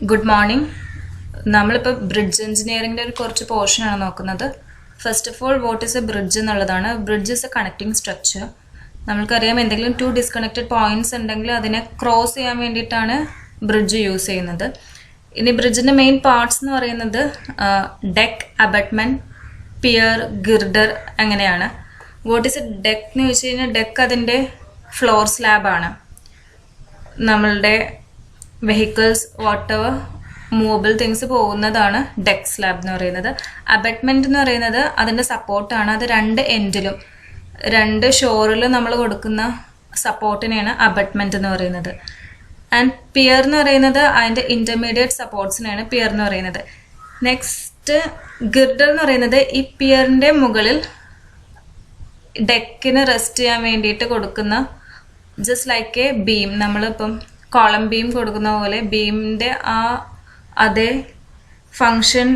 Good morning. നമ്മൾ ഇപ്പോൾ bridge എഞ്ചിനീയറിംഗിന്റെ ഒരു കുറച്ച് പോർഷൻ ആണ് നോക്കുന്നത്. First of all what is a bridge എന്നുള്ളതാണ്. Bridge is a connecting structure. നമ്മൾക്കറിയാം എന്തെങ്കിലും ടു ഡിസ്കണക്റ്റഡ് പോയിന്റ്സ് ഉണ്ടെങ്കിൽ അതിനെ ക്രോസ് ചെയ്യാൻ വേണ്ടിയിട്ടാണ് ബ്രിഡ്ജ് യൂസ് ചെയ്യുന്നത്. ഇനി ബ്രിഡ്ജിന്റെ മെയിൻ പാർട്സ് എന്ന് പറയുന്നത് ഡെക്ക്, അബട്ട്മെന്റ്, പിയർ, ഗിർഡർ അങ്ങനെയാണ്. വാട്ട് ഈസ് എ ഡെക്ക് എന്ന് വെച്ച് കഴിഞ്ഞാൽ ഡെക്ക് അതിൻ്റെ ഫ്ലോർ സ്ലാബാണ്. നമ്മളുടെ വെഹിക്കിൾസ് വാട്ടെവർ മൂവബിൾ തിങ്സ് പോകുന്നതാണ് ഡെക്ക് സ്ലാബ് എന്ന് പറയുന്നത്. അബട്ട്മെന്റ് എന്ന് പറയുന്നത് അതിൻ്റെ സപ്പോർട്ടാണ്. അത് രണ്ട് എൻഡിലും രണ്ട് ഷോറിൽ നമ്മൾ കൊടുക്കുന്ന സപ്പോർട്ടിനെയാണ് അബട്ട്മെന്റ് എന്ന് പറയുന്നത്. ആൻഡ് പിയർ എന്ന് പറയുന്നത് അതിൻ്റെ ഇന്റർമീഡിയറ്റ് സപ്പോർട്ട്സിനെയാണ് പിയർ എന്ന് പറയുന്നത്. നെക്സ്റ്റ് ഗിർഡർ എന്ന് പറയുന്നത് ഈ പിയറിൻ്റെ മുകളിൽ ഡെക്കിന് റെസ്റ്റ് ചെയ്യാൻ വേണ്ടിയിട്ട് കൊടുക്കുന്ന ജസ്റ്റ് ലൈക്ക് എ ബീം, നമ്മളിപ്പം കോളം ബീം കൊടുക്കുന്ന പോലെ ബീമിൻ്റെ അതേ ഫങ്ഷൻ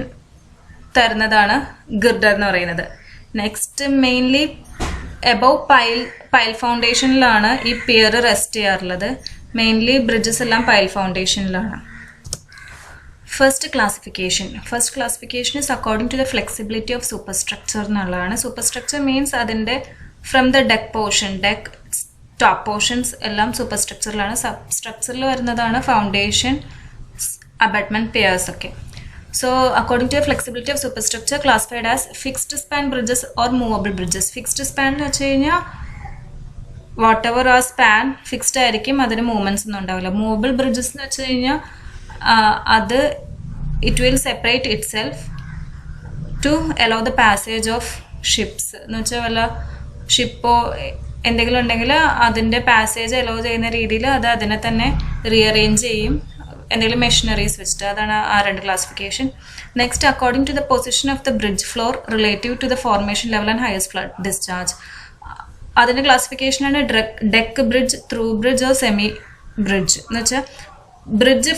തരുന്നതാണ് ഗിർഡർ എന്ന് പറയുന്നത്. നെക്സ്റ്റ് മെയിൻലി എബവ് പൈൽ ഫൗണ്ടേഷനിലാണ് ഈ പിയർ റെസ്റ്റ് ചെയ്യാറുള്ളത്. മെയിൻലി ബ്രിഡ്ജസ് എല്ലാം പൈൽ ഫൗണ്ടേഷനിലാണ്. First classification is according to the flexibility of superstructure എന്നുള്ളതാണ്. സൂപ്പർ സ്ട്രക്ചർ മീൻസ് അതിൻ്റെ from the deck portion, deck top portions എല്ലാം സൂപ്പർ സ്ട്രക്ചറിലാണ്. സബ് സ്ട്രക്ചറിൽ വരുന്നതാണ് ഫൗണ്ടേഷൻ, അബട്ട്മെന്റ്, പിയേഴ്സ് ഒക്കെ. So according to flexibility of super structure classified as fixed span bridges or movable bridges. Fixed span എന്ന് വെച്ച് കഴിഞ്ഞാൽ വാട്ട് എവർ ആ സ്പാൻ ഫിക്സ്ഡ് ആയിരിക്കും, അതിന് മൂവ്മെന്റ്സ് ഒന്നും ഉണ്ടാവില്ല. മൂവബിൾ ബ്രിഡ്ജസ് എന്ന് വെച്ച് കഴിഞ്ഞാൽ അത് it will separate itself to allow the passage of ships. എന്ന് വെച്ചാൽ വല്ല ഷിപ്പോ എന്തെങ്കിലും ഉണ്ടെങ്കിൽ അതിൻ്റെ പാസേജ് അലോ ചെയ്യുന്ന രീതിയിൽ അത് അതിനെ തന്നെ റീഅറേഞ്ച് ചെയ്യും, എന്തെങ്കിലും മെഷീനറീസ് വെച്ചിട്ട്. അതാണ് ആ രണ്ട് classification. Next according to the position of the bridge floor relative to the formation level and highest flood discharge. അതിൻ്റെ ക്ലാസിഫിക്കേഷനാണ് deck bridge, through bridge or semi bridge. എന്ന് വെച്ചാൽ ബ്രിഡ്ജ്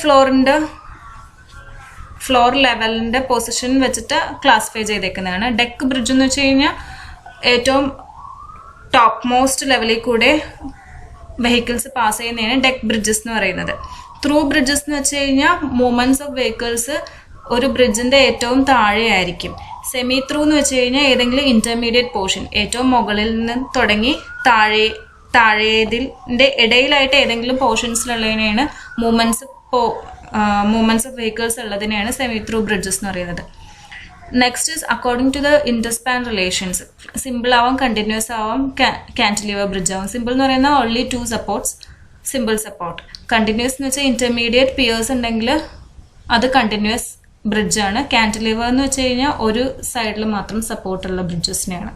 ഫ്ലോർ ലെവലിൻ്റെ പൊസിഷൻ വെച്ചിട്ട് ക്ലാസിഫൈ ചെയ്തേക്കുന്നതാണ്. ഡെക്ക് ബ്രിഡ്ജ് എന്ന് വെച്ച് കഴിഞ്ഞാൽ ഏറ്റവും ടോപ്പ് മോസ്റ്റ് ലെവലിൽ കൂടെ വെഹിക്കിൾസ് പാസ് ചെയ്യുന്നതാണ് ഡെക്ക് ബ്രിഡ്ജസ് എന്ന് പറയുന്നത്. ത്രൂ ബ്രിഡ്ജസ് എന്ന് വെച്ച് കഴിഞ്ഞാൽ മൂവ്മെന്റ്സ് ഓഫ് വെഹിക്കിൾസ് ഒരു ബ്രിഡ്ജിന്റെ ഏറ്റവും താഴെയായിരിക്കും. സെമി ത്രൂ എന്ന് വെച്ച് കഴിഞ്ഞാൽ ഏതെങ്കിലും ഇന്റർമീഡിയറ്റ് പോർഷൻ, ഏറ്റവും മുകളിൽ നിന്ന് തുടങ്ങി താഴേതിൻ്റെ ഇടയിലായിട്ട് ഏതെങ്കിലും പോർഷൻസിലുള്ളതിനെയാണ് മൂവ്മെന്റ്സ് ഓഫ് വെഹിക്കിൾസ് ഉള്ളതിനെയാണ് സെമി ത്രൂ ബ്രിഡ്ജസ് എന്ന് പറയുന്നത്. Next is according to the interspan relations. Simple ആവാം, കണ്ടിന്യൂസ് ആവാം, കാന്റിലിവർ ബ്രിഡ്ജ് ആവാം. സിമ്പിൾ എന്ന് പറയുന്നത് only two supports, simple support. Continuous എന്ന് വെച്ചാൽ ഇന്റർമീഡിയറ്റ് പിയേഴ്സ് ഉണ്ടെങ്കിൽ അത് കണ്ടിന്യൂസ് ബ്രിഡ്ജാണ്. കാന്റിലിവർ എന്ന് വെച്ച് കഴിഞ്ഞാൽ ഒരു സൈഡിൽ മാത്രം സപ്പോർട്ടുള്ള ബ്രിഡ്ജസിനെയാണ്.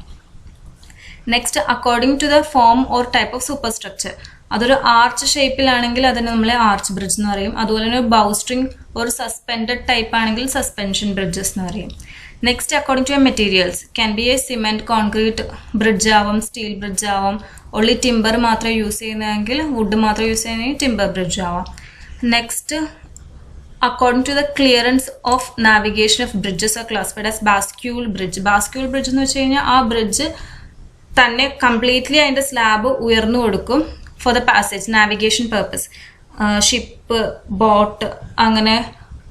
Next according to the form or type of superstructure. അതൊരു ആർച്ച് ഷേപ്പിലാണെങ്കിൽ അതിന് നമ്മൾ ആർച്ച് ബ്രിഡ്ജ് എന്ന് പറയും. അതുപോലെ തന്നെ ബൗ സ്ട്രിങ് ഒരു സസ്പെൻഡഡ് ടൈപ്പ് ആണെങ്കിൽ സസ്പെൻഷൻ ബ്രിഡ്ജസ് എന്ന് പറയും. Next according to materials can be a cement, concrete bridge ആവാം, സ്റ്റീൽ ബ്രിഡ്ജ് ആവാം. ഓൺലി ടിമ്പർ മാത്രം യൂസ് ചെയ്യുന്നതെങ്കിൽ, വുഡ് മാത്രം യൂസ് ചെയ്യുന്നതെങ്കിൽ ടിമ്പർ ബ്രിഡ്ജ് ആവാം. Next according to the clearance of navigation of bridges R classified as ബാസ്ക്യൂൾ bridge. ബാസ്ക്യൂൾ bridge എന്ന് വെച്ച് കഴിഞ്ഞാൽ ആ ബ്രിഡ്ജ് തന്നെ കംപ്ലീറ്റ്ലി അതിൻ്റെ സ്ലാബ് ഉയർന്നു കൊടുക്കും for the passage, navigation purpose. Ship, boat അങ്ങനെ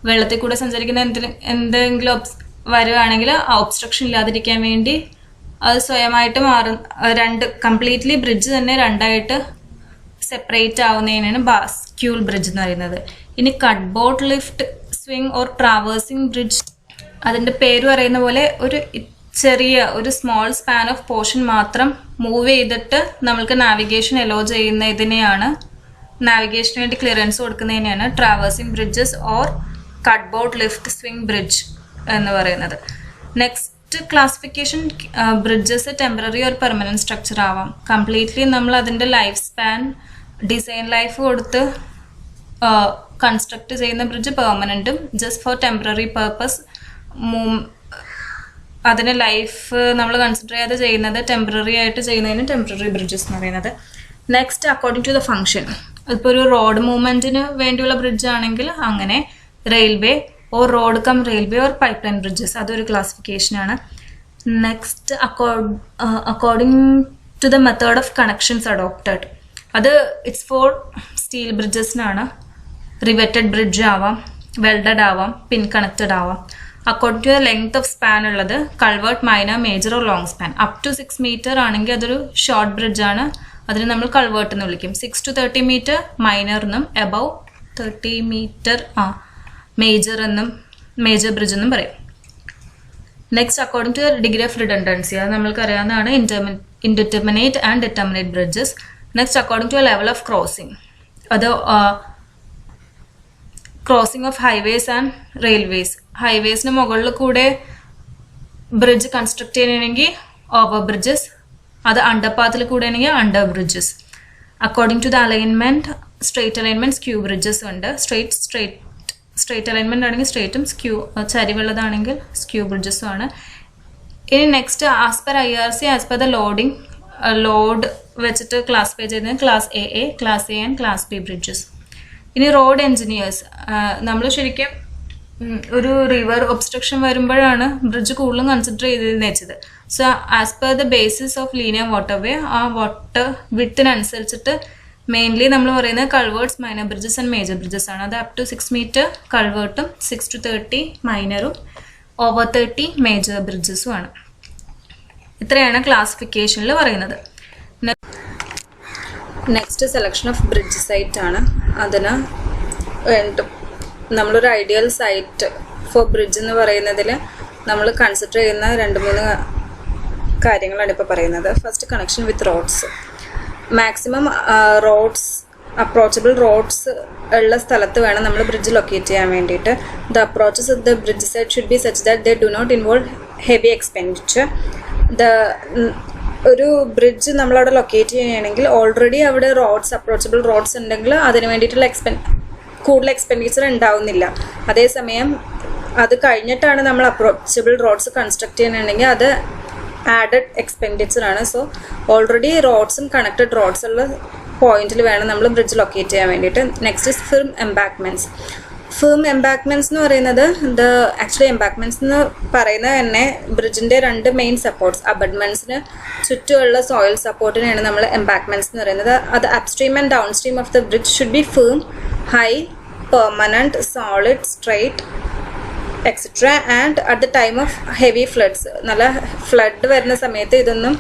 വെള്ളത്തിൽ കൂടെ സഞ്ചരിക്കുന്ന എന്തെങ്കിലും വരുവാണെങ്കിൽ ആ ഒബ്സ്ട്രക്ഷൻ ഇല്ലാതിരിക്കാൻ വേണ്ടി അത് സ്വയമായിട്ട് കംപ്ലീറ്റ്ലി ബ്രിഡ്ജ് തന്നെ രണ്ടായിട്ട് സെപ്പറേറ്റ് ആവുന്നതിനാണ് ബാസ്ക്യൂൾ ബ്രിഡ്ജ് എന്ന് പറയുന്നത്. ഇനി cut boat, lift, swing or traversing bridge. അതിൻ്റെ പേര് പറയുന്ന പോലെ ഒരു സ്മോൾ സ്പാൻ ഓഫ് പോർഷൻ മാത്രം മൂവ് ചെയ്തിട്ട് നമ്മൾക്ക് നാവിഗേഷൻ അലോ ചെയ്യുന്നതിനെയാണ്, നാവിഗേഷന് വേണ്ടി ക്ലിയറൻസ് കൊടുക്കുന്നതിനെയാണ് traversing bridges or cut boat, lift, swing bridge എന്ന് പറയുന്നത്. Next classification bridges temporary or permanent structure ആവാം. കംപ്ലീറ്റ്ലി നമ്മൾ അതിൻ്റെ ലൈഫ് സ്പാൻ, ഡിസൈൻ ലൈഫ് കൊടുത്ത് കൺസ്ട്രക്ട് ചെയ്യുന്ന ബ്രിഡ്ജ് പെർമനന്റും, ജസ്റ്റ് ഫോർ ടെമ്പററി പർപ്പസ് അതിന് ലൈഫ് നമ്മൾ കൺസിഡർ ചെയ്യാതെ ചെയ്യുന്നത് ടെമ്പററി ആയിട്ട് ചെയ്യുന്നതിന് ടെമ്പററി ബ്രിഡ്ജസ് എന്ന് പറയുന്നത്. Next according to the function. ഇപ്പോൾ ഒരു റോഡ് മൂവ്മെന്റിന് വേണ്ടിയുള്ള ബ്രിഡ്ജ് ആണെങ്കിൽ അങ്ങനെ, railway or road cum railway or pipeline bridges, അതൊരു ക്ലാസിഫിക്കേഷനാണ്. Next according to the method of connections adopted. അത് ഇറ്റ്സ് ഫോർ സ്റ്റീൽ ബ്രിഡ്ജസിനാണ്. റിവെറ്റഡ് ബ്രിഡ്ജ് ആവാം, വെൽഡഡ് ആവാം, പിൻ കണക്റ്റഡ് ആവാം. According to the length of span ഉള്ളത് culvert, minor, major or long span. Up to 6 metre ആണെങ്കിൽ അതൊരു short bridge ആണ്, അതിന് നമ്മൾ കൾവേർട്ട് എന്ന് വിളിക്കും. 6 to 30 മീറ്റർ മൈനർ എന്നും എബവ് 30 മീറ്റർ മേജർ ബ്രിഡ്ജ് എന്നും പറയും. Next, according to the degree of redundancy, അത് നമ്മൾക്ക് അറിയാവുന്നതാണ് indeterminate and determinate bridges. Next, according to level of crossing, അത് crossing of highways and railways. ഹൈവേസിന് മുകളിൽ കൂടെ ബ്രിഡ്ജ് കൺസ്ട്രക്ട് ചെയ്യണമെങ്കിൽ ഓവർ ബ്രിഡ്ജസ്, അത് അണ്ടർപാത്തിൽ കൂടെ ആണെങ്കിൽ under bridges. According to the alignment, straight alignment, skew bridges ഉണ്ട്. സ്ട്രേറ്റ് അലൈൻമെന്റ് ആണെങ്കിൽ സ്ട്രേറ്റും, സ്ക്യൂ ചരിവുള്ളതാണെങ്കിൽ സ്ക്യൂ ബ്രിഡ്ജസും ആണ്. ഇനി next, as per IRC, as per the load വെച്ചിട്ട് ക്ലാസിഫൈ ചെയ്തത് class AA, class A and class B bridges. ഇനി road engineers, നമ്മൾ ശരിക്കും ഒരു റിവർ ഒബ്സ്ട്രക്ഷൻ വരുമ്പോഴാണ് ബ്രിഡ്ജ് കൂടുതലും കൺസിഡർ ചെയ്തതെന്ന് വെച്ചത്. So as per the basis of linear waterway, ആ വാട്ടർ വിട്ടിനനുസരിച്ചിട്ട് മെയിൻലി നമ്മൾ പറയുന്നത് culverts, minor bridges and major bridges ആണ്. അത് അപ് ടു 6 മീറ്റർ കൾവേർട്ടും 6 to 30 മൈനറും ഓവർ 30 മേജർ ബ്രിഡ്ജസും ആണ്. ഇത്രയാണ് ക്ലാസിഫിക്കേഷനിൽ പറയുന്നത്. Next, selection of bridge site ആണ്. അതിന് നമ്മളൊരു ഐഡിയൽ സൈറ്റ് ഫോർ ബ്രിഡ്ജ് എന്ന് പറയുന്നതിൽ നമ്മൾ കൺസിഡർ ചെയ്യുന്ന 2-3 കാര്യങ്ങളാണ് ഇപ്പോൾ പറയുന്നത്. First, connection with roads. Maximum roads, approachable roads ഉള്ള സ്ഥലത്ത് വേണം നമ്മൾ ബ്രിഡ്ജ് ലൊക്കേറ്റ് ചെയ്യാൻ വേണ്ടിയിട്ട്. The approaches of the bridge site should be such that they do not involve heavy expenditure. ഒരു ബ്രിഡ്ജ് നമ്മളവിടെ ലൊക്കേറ്റ് ചെയ്യുകയാണെങ്കിൽ ഓൾറെഡി അവിടെ റോഡ്സ്, അപ്രോച്ചബിൾ റോഡ്സ് ഉണ്ടെങ്കിൽ അതിന് വേണ്ടിയിട്ടുള്ള കൂടുതൽ എക്സ്പെൻഡിച്ചർ ഉണ്ടാവുന്നില്ല. അതേസമയം അത് കഴിഞ്ഞിട്ടാണ് നമ്മൾ അപ്രോച്ചബിൾ റോഡ്സ് കൺസ്ട്രക്ട് ചെയ്യുന്നുണ്ടെങ്കിൽ അത് ആഡഡ് എക്സ്പെൻഡിച്ചർ ആണ്. സോ ഓൾറെഡി റോഡ്സും കണക്റ്റഡ് റോഡ്സ് ഉള്ള പോയിന്റിൽ വേണം നമ്മൾ ബ്രിഡ്ജ് ലൊക്കേറ്റ് ചെയ്യാൻ വേണ്ടിയിട്ട്. Next is ഫിർം എംബാക്ക്മെന്റ്സ്. ഫിർം എംബാക്ക്മെന്റ്സ് എന്ന് പറയുന്നത് ആക്ച്വലി എംബാക്ക്മെന്റ്സ് എന്ന് പറയുന്നത് തന്നെ ബ്രിഡ്ജിന്റെ 2 മെയിൻ സപ്പോർട്ട്സ്, അബഡ്മെന്റ്സിന് ചുറ്റുമുള്ള സോയിൽ സപ്പോർട്ടിനെയാണ് നമ്മൾ എംബാക്ക്മെന്റ്സ് എന്ന് പറയുന്നത്. അത് upstream and downstream of the bridge should be firm, high, permanent, solid, straight, etcetera. And at the time of heavy floods, നല്ല ഫ്ലഡ് വരുന്ന സമയത്ത് ഇതൊന്നും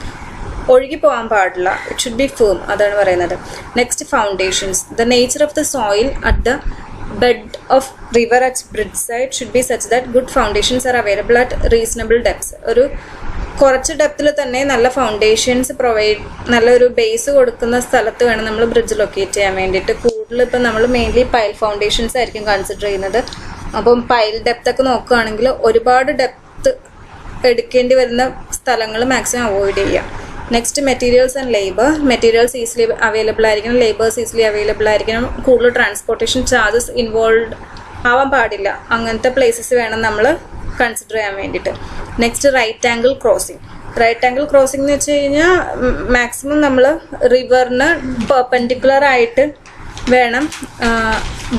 ഒഴുകി പോകാൻ പാടില്ല. ഇറ്റ് ഷുഡ് ബി ഫിർം, അതാണ് പറയുന്നത്. Next, foundations. The nature of the soil at the bed of river at bridge side should be such that good foundations are available at reasonable depths. ഒരു കുറച്ച് ഡെപ്തിൽ തന്നെ നല്ല ഫൗണ്ടേഷൻസ് നല്ലൊരു ബേസ് കൊടുക്കുന്ന സ്ഥലത്ത് വേണം നമ്മൾ ബ്രിഡ്ജ് ലൊക്കേറ്റ് ചെയ്യാൻ വേണ്ടിയിട്ട്. കൂടുതൽ ഇപ്പം നമ്മൾ മെയിൻലി പൈൽ ഫൗണ്ടേഷൻസ് ആയിരിക്കും കൺസിഡർ ചെയ്യുന്നത്. അപ്പം പൈൽ ഡെപ്ത് ഒക്കെ നോക്കുകയാണെങ്കിൽ ഒരുപാട് ഡെപ്ത് എടുക്കേണ്ടി വരുന്ന സ്ഥലങ്ങൾ മാക്സിമം അവോയ്ഡ് ചെയ്യുക. Next, materials and labour. Materials easily available ആയിരിക്കണം, ലേബേഴ്സ് ഈസിലി അവൈലബിൾ ആയിരിക്കണം, കൂടുതൽ ട്രാൻസ്പോർട്ടേഷൻ ചാർജസ് ഇൻവോൾവ് ആവാൻ പാടില്ല. അങ്ങനത്തെ പ്ലേസസ് വേണം നമ്മൾ കൺസിഡർ ചെയ്യാൻ വേണ്ടിയിട്ട്. Next, right angle crossing. Right angle crossing എന്ന് വെച്ച് കഴിഞ്ഞാൽ മാക്സിമം നമ്മൾ റിവറിന് പെർപെൻഡിക്കുലർ ആയിട്ട് വേണം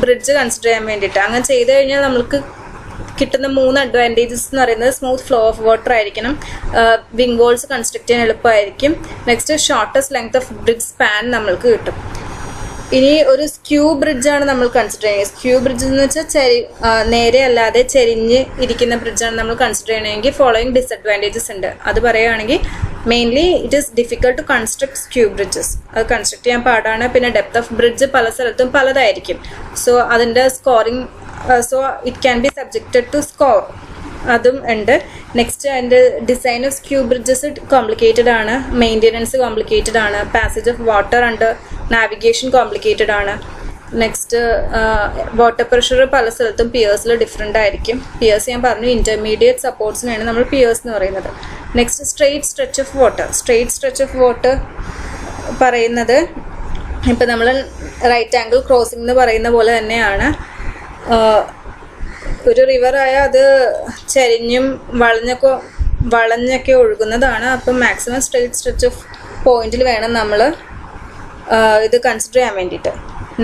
ബ്രിഡ്ജ് കൺസിഡർ ചെയ്യാൻ വേണ്ടിയിട്ട്. അങ്ങനെ ചെയ്ത് കഴിഞ്ഞാൽ നമ്മൾക്ക് കിട്ടുന്ന 3 അഡ്വാൻറ്റേജസ് എന്ന് പറയുന്നത് സ്മൂത്ത് ഫ്ലോ ഓഫ് വാട്ടർ ആയിരിക്കണം, വിങ് വോൾസ് കൺസ്ട്രക്ട് ചെയ്യാൻ എളുപ്പമായിരിക്കും, next shortest length of bridge span നമ്മൾക്ക് കിട്ടും. ഇനി ഒരു സ്ക്യൂ ബ്രിഡ്ജാണ് നമ്മൾ കൺസിഡർ ചെയ്യുന്നത്. സ്ക്യൂ ബ്രിഡ്ജ് എന്ന് വെച്ചാൽ നേരെ അല്ലാതെ ചെരിഞ്ഞ് ഇരിക്കുന്ന ബ്രിഡ്ജാണ് നമ്മൾ കൺസിഡർ ചെയ്യണമെങ്കിൽ ഫോളോയിങ് ഡിസഡ്വാൻറ്റേജസ് ഉണ്ട്. അത് പറയുകയാണെങ്കിൽ mainly it is difficult to construct skew bridges. അത് കൺസ്ട്രക്ട് ചെയ്യാൻ പാടാണ്. പിന്നെ ഡെപ്ത് ഓഫ് ബ്രിഡ്ജ് പല സ്ഥലത്തും പലതായിരിക്കും. സോ അതിൻ്റെ scouring, so it can be subjected to scour, അതും ഉണ്ട്. നെക്സ്റ്റ്, അതിൻ്റെ design of skew bridges complicated ആണ്, മെയിൻ്റെനൻസ് കോംപ്ലിക്കേറ്റഡ് ആണ്, passage of water under navigation complicated ആണ്. നെക്സ്റ്റ്, വാട്ടർ പ്രഷർ പല സ്ഥലത്തും പിയേഴ്സിൽ ഡിഫറെൻ്റ് ആയിരിക്കും. പിയേഴ്സ് ഞാൻ പറഞ്ഞു, ഇൻ്റർമീഡിയറ്റ് സപ്പോർട്ട്സിനാണ് നമ്മൾ പിയേഴ്സ് എന്ന് പറയുന്നത്. Next, straight stretch of water. Straight stretch of water പറയുന്നത് ഇപ്പം നമ്മൾ റൈറ്റ് ആംഗിൾ ക്രോസിംഗ് എന്ന് പറയുന്ന പോലെ തന്നെയാണ്. ഒരു റിവറായ അത് ചരിഞ്ഞും വളഞ്ഞൊക്കെ ഒഴുകുന്നതാണ്. അപ്പം മാക്സിമം സ്ട്രെയിറ്റ് സ്ട്രെച്ച് ഓഫ് പോയിന്റിൽ വേണം നമ്മൾ ഇത് കൺസിഡർ ചെയ്യാൻ വേണ്ടിയിട്ട്.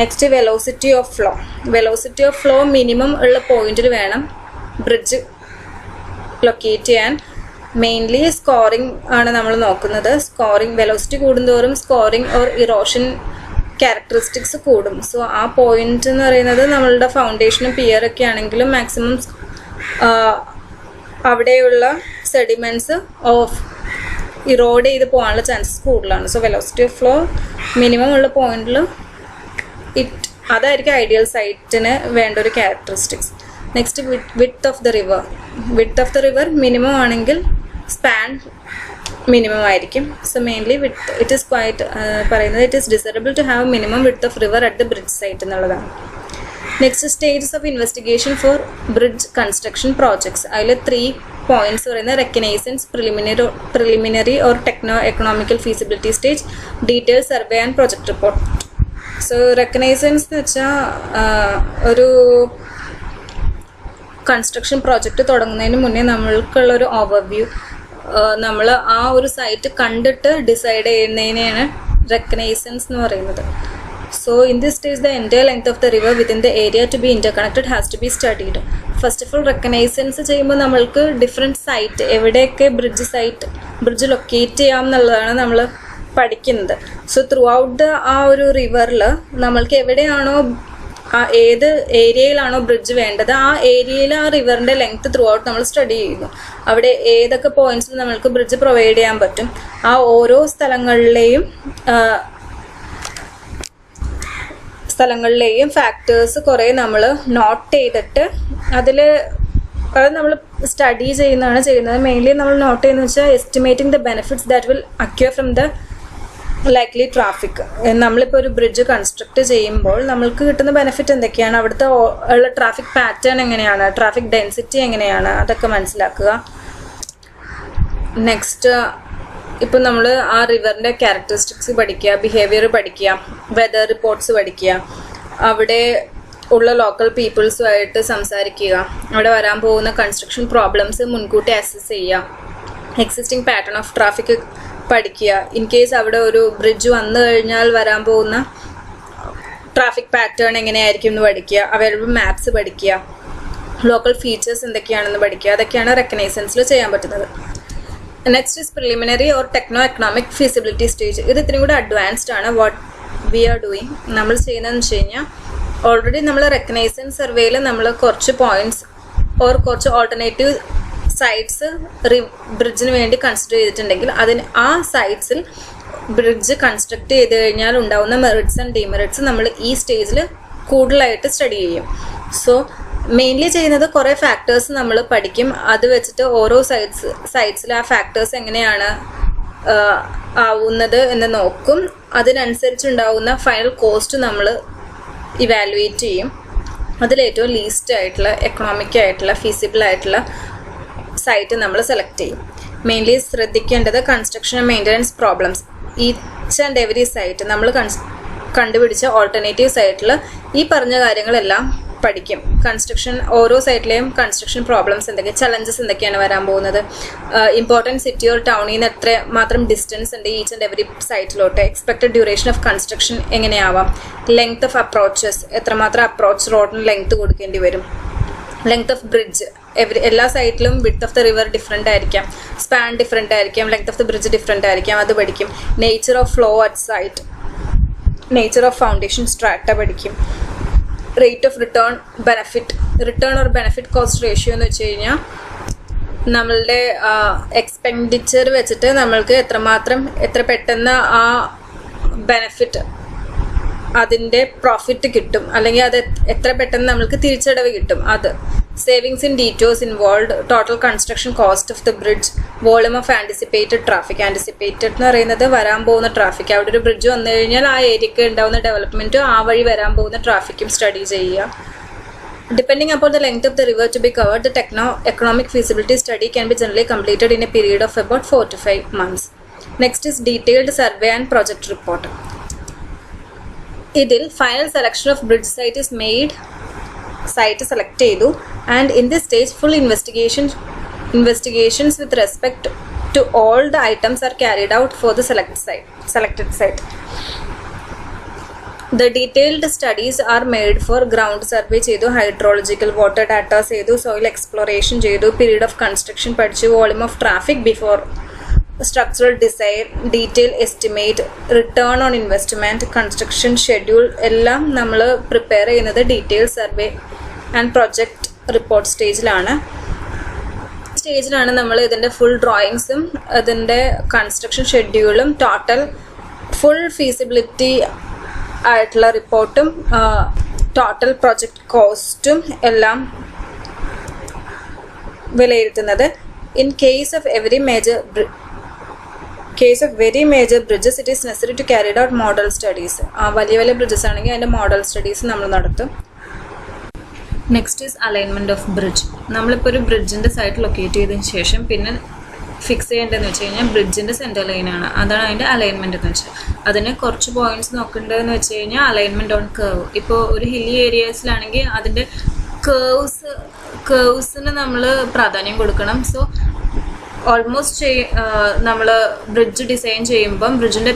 Next, velocity of flow. Velocity of flow minimum ഉള്ള പോയിന്റിൽ വേണം ബ്രിഡ്ജ് ലൊക്കേറ്റ് ചെയ്യാൻ. മെയിൻലി സ്കോറിംഗ് ആണ് നമ്മൾ നോക്കുന്നത്. സ്കോറിംഗ് വെലോസിറ്റി കൂടുന്തോറും സ്കോറിംഗ് ഓർ ഇറോഷൻ ക്യാരക്ടറിസ്റ്റിക്സ് കൂടും. സോ ആ പോയിന്റ് എന്ന് പറയുന്നത് നമ്മളുടെ ഫൗണ്ടേഷനും പിയറൊക്കെ ആണെങ്കിലും മാക്സിമം അവിടെയുള്ള സെഡിമെൻറ്റ്സ് ഇറോഡ് ചെയ്ത് പോകാനുള്ള ചാൻസസ് കൂടുതലാണ്. So velocity of flow minimum ഉള്ള പോയിന്റിൽ അതായിരിക്കും ഐഡിയൽ സൈറ്റിന് വേണ്ട ഒരു characteristics. Next width of the river minimum ആണെങ്കിൽ സ്പാൻ മിനിമം ആയിരിക്കും. So mainly width it is quite പറയുന്നത് it is desirable to have minimum width of river at the bridge site എന്നുള്ളതാണ്. Next stages of investigation for bridge construction projects. അതിൽ 3 points പറയുന്നത് reconnaissance, preliminary or techno economical feasibility stage, detail survey and project report. So reconnaissance എന്ന് വെച്ചാൽ ഒരു construction project തുടങ്ങുന്നതിന് മുന്നേ നമ്മൾക്കുള്ളൊരു overview, നമ്മൾ ആ ഒരു സൈറ്റ് കണ്ടിട്ട് ഡിസൈഡ് ചെയ്യുന്നതിനെയാണ് റെക്കഗ്നൈസൻസ് എന്ന് പറയുന്നത്. So in this stage the entire length of the river within the area to be interconnected has to be studied. First of all reconnaissance ചെയ്യുമ്പോൾ നമ്മൾക്ക് ഡിഫറെൻറ്റ് സൈറ്റ് എവിടെയൊക്കെ ബ്രിഡ്ജ് ലൊക്കേറ്റ് ചെയ്യാം എന്നുള്ളതാണ് നമ്മൾ പഠിക്കുന്നത്. സോ ത്രൂ ഔട്ട് ആ ഒരു റിവറിൽ നമ്മൾക്ക് എവിടെയാണോ ഏത് ഏരിയയിലാണോ ബ്രിഡ്ജ് വേണ്ടത് ആ ഏരിയയിൽ ആ റിവറിൻ്റെ ലെങ്ത് ത്രൂ ഔട്ട് നമ്മൾ സ്റ്റഡി ചെയ്യുന്നു. അവിടെ ഏതൊക്കെ പോയിന്റ്സിൽ നമ്മൾക്ക് ബ്രിഡ്ജ് പ്രൊവൈഡ് ചെയ്യാൻ പറ്റും ആ ഓരോ സ്ഥലങ്ങളിലെയും ഫാക്ടേഴ്സ് കുറേ നമ്മൾ നോട്ട് ചെയ്തിട്ട് അത് നമ്മൾ സ്റ്റഡി ചെയ്യുന്നത്. മെയിൻലി നമ്മൾ നോട്ട് ചെയ്യുന്നത് വെച്ചാൽ estimating the benefits that will acquire from the likely traffic. നമ്മളിപ്പോൾ ഒരു ബ്രിഡ്ജ് കൺസ്ട്രക്ട് ചെയ്യുമ്പോൾ നമ്മൾക്ക് കിട്ടുന്ന ബെനിഫിറ്റ് എന്തൊക്കെയാണ്, അവിടുത്തെ ഉള്ള ട്രാഫിക് പാറ്റേൺ എങ്ങനെയാണ്, ട്രാഫിക് ഡെൻസിറ്റി എങ്ങനെയാണ്, അതൊക്കെ മനസ്സിലാക്കുക. നെക്സ്റ്റ് ഇപ്പം നമ്മൾ ആ റിവറിൻ്റെ ക്യാരക്ടറിസ്റ്റിക്സ് പഠിക്കുക, ബിഹേവിയർ പഠിക്കുക, വെതർ റിപ്പോർട്ട്സ് പഠിക്കുക, അവിടെ ഉള്ള ലോക്കൽ പീപ്പിൾസുമായിട്ട് സംസാരിക്കുക, അവിടെ വരാൻ പോകുന്ന കൺസ്ട്രക്ഷൻ പ്രോബ്ലംസ് മുൻകൂട്ടി അസസ് ചെയ്യുക, എക്സിസ്റ്റിംഗ് പാറ്റേൺ ഓഫ് ട്രാഫിക് പഠിക്കുക, ഇൻ കേസ് അവിടെ ഒരു ബ്രിഡ്ജ് വന്നു കഴിഞ്ഞാൽ വരാൻ പോകുന്ന ട്രാഫിക് പാറ്റേൺ എങ്ങനെയായിരിക്കും എന്ന് പഠിക്കുക, അവൈലബിൾ മാപ്സ് പഠിക്കുക, ലോക്കൽ ഫീച്ചേഴ്സ് എന്തൊക്കെയാണെന്ന് പഠിക്കുക. അതൊക്കെയാണ് റെക്കഗ്നൈസൻസിൽ ചെയ്യാൻ പറ്റുന്നത്. Next is preliminary or techno economic feasibility stage. ഇത് ഇത്രയും കൂടെ അഡ്വാൻസ്ഡ് ആണ്. വാട്ട് വി ആർ ഡൂയിങ് നമ്മൾ ചെയ്യുന്നതെന്ന് വെച്ച് കഴിഞ്ഞാൽ ഓൾറെഡി നമ്മൾ റെക്കഗ്നൈസൻസ് സർവേയിൽ നമ്മൾ കുറച്ച് പോയിന്റ്സ് ഓർ കുറച്ച് ഓൾട്ടർനേറ്റീവ് സൈറ്റ്സ് ബ്രിഡ്ജിന് വേണ്ടി കൺസിഡർ ചെയ്തിട്ടുണ്ടെങ്കിൽ ആ സൈറ്റ്സിൽ ബ്രിഡ്ജ് കൺസ്ട്രക്ട് ചെയ്ത് കഴിഞ്ഞാൽ ഉണ്ടാവുന്ന മെറിറ്റ്സ് ആൻഡ് ഡിമെറിറ്റ്സ് നമ്മൾ ഈ സ്റ്റേജിൽ കൂടുതലായിട്ട് സ്റ്റഡി ചെയ്യും. സോ മെയിൻലി ചെയ്യുന്നത് കുറേ ഫാക്ടേഴ്സ് നമ്മൾ പഠിക്കും. അത് വെച്ചിട്ട് ഓരോ സൈറ്റ്സിൽ ആ ഫാക്ടേഴ്സ് എങ്ങനെയാണ് ആവുന്നത് എന്ന് നോക്കും. അതിനനുസരിച്ചുണ്ടാവുന്ന ഫൈനൽ കോസ്റ്റ് നമ്മൾ ഇവാലുവേറ്റ് ചെയ്യും. അതിലേറ്റവും ലീസ്റ്റ് ആയിട്ടുള്ള എക്കണോമിക് ആയിട്ടുള്ള ഫീസിബിൾ ആയിട്ടുള്ള സൈറ്റ് നമ്മൾ സെലക്ട് ചെയ്യും. മെയിൻലി ശ്രദ്ധിക്കേണ്ടത് construction and maintenance problems. Each and every site നമ്മൾ കണ്ടുപിടിച്ച ഓൾട്ടർനേറ്റീവ് സൈറ്റിൽ ഈ പറഞ്ഞ കാര്യങ്ങളെല്ലാം പഠിക്കും. ഓരോ സൈറ്റിലെയും കൺസ്ട്രക്ഷൻ പ്രോബ്ലംസ് എന്തൊക്കെയാണ്, ചലഞ്ചസ് എന്തൊക്കെയാണ് വരാൻ പോകുന്നത്, ഇമ്പോർട്ടൻറ്റ് സിറ്റി ഓർ ടൗണിൽ നിന്ന് എത്ര മാത്രം ഡിസ്റ്റൻസ് ഉണ്ട് ഈച്ച് ആൻഡ് എവറി സൈറ്റിലോട്ട്, എക്സ്പെക്റ്റഡ് ഡ്യൂറേഷൻ ഓഫ് കൺസ്ട്രക്ഷൻ എങ്ങനെയാവാം, ലെങ്ത് ഓഫ് അപ്രോച്ചസ് എത്രമാത്രം അപ്രോച്ച് റോഡിന് ലെങ്ത് കൊടുക്കേണ്ടി വരും, ലെങ്ത് ഓഫ് ബ്രിഡ്ജ് എല്ലാ സൈറ്റിലും width of the river different ആയിരിക്കാം, സ്പാൻ ഡിഫറെൻ്റ് ആയിരിക്കാം, length of the bridge different ആയിരിക്കാം, അത് പഠിക്കും. Nature of flow at site, nature of foundation strata പഠിക്കും. Rate of return or benefit cost ratio എന്ന് വെച്ച് കഴിഞ്ഞാൽ നമ്മളുടെ എക്സ്പെൻഡിച്ചർ വെച്ചിട്ട് നമ്മൾക്ക് എത്ര പെട്ടെന്ന് ആ ബെനഫിറ്റ് അതിൻ്റെ പ്രോഫിറ്റ് കിട്ടും, അല്ലെങ്കിൽ അത് എത്ര പെട്ടെന്ന് നമ്മൾക്ക് തിരിച്ചടവ് കിട്ടും. അത് savings in detours involve, total construction cost of the bridge, volume of anticipated traffic. Anticipated എന്ന് പറയുന്നത് വരാൻ പോകുന്ന ട്രാഫിക്. അവിടെ ഒരു ബ്രിഡ്ജ് വന്നു കഴിഞ്ഞാൽ ആ ഏരിയക്ക് ഉണ്ടാകുന്ന ഡെവലപ്മെൻറ്റും ആ വഴി വരാൻ പോകുന്ന ട്രാഫിക്കും സ്റ്റഡി ചെയ്യുക. Depending upon the length of the river to be covered, the techno-economic feasibility study can be generally completed in a period of about 4 to 5 months. Next is detailed survey and project report. ഇതിൽ final selection of bridge site is made. Site select ചെയ്തു, and in this stage full investigations with respect to all the items are carried out for the selected site. The detailed studies are made for ground survey ചെയ്തു, hydrological water data ചെയ്തു, soil exploration ചെയ്തു, period of construction പഠിച്ചു, volume of traffic before structural design, detail estimate, return on investment, construction schedule എല്ലാം നമ്മൾ prepare ചെയ്യുന്നത് detail survey and project report സ്റ്റേജിലാണ് നമ്മൾ ഇതിൻ്റെ ഫുൾ ഡ്രോയിങ്സും അതിൻ്റെ കൺസ്ട്രക്ഷൻ ഷെഡ്യൂളും ടോട്ടൽ ഫുൾ ഫീസിബിലിറ്റി ആയിട്ടുള്ള റിപ്പോർട്ടും ടോട്ടൽ പ്രൊജക്റ്റ് കോസ്റ്റും എല്ലാം വിലയിരുത്തുന്നത്. In case of very major bridges it is necessary to carry out model studies. വലിയ ബ്രിഡ്ജസ് ആണെങ്കിൽ അതിൻ്റെ മോഡൽ സ്റ്റഡീസ് നമ്മൾ നടത്തും. Next is alignment of bridge. നമ്മളിപ്പോൾ ഒരു ബ്രിഡ്ജിൻ്റെ സൈറ്റ് ലൊക്കേറ്റ് ചെയ്തതിന് ശേഷം പിന്നെ ഫിക്സ് ചെയ്യേണ്ടതെന്ന് വെച്ച് കഴിഞ്ഞാൽ ബ്രിഡ്ജിൻ്റെ സെൻറ്റർ ലൈനാണ്. അതാണ് അതിൻ്റെ അലൈൻമെൻറ്റ് എന്ന് വെച്ചാൽ. അതിന് കുറച്ച് പോയിൻറ്റ്സ് നോക്കേണ്ടതെന്ന് വെച്ച് കഴിഞ്ഞാൽ അലൈൻമെൻറ്റ് ഓൺ കർവ്. ഇപ്പോൾ ഒരു ഹില്ലി ഏരിയാസിലാണെങ്കിൽ അതിൻ്റെ കേവ്സിന് നമ്മൾ പ്രാധാന്യം കൊടുക്കണം. സോ ഓൾമോസ്റ്റ് നമ്മൾ ബ്രിഡ്ജ് ഡിസൈൻ ചെയ്യുമ്പം ബ്രിഡ്ജിൻ്റെ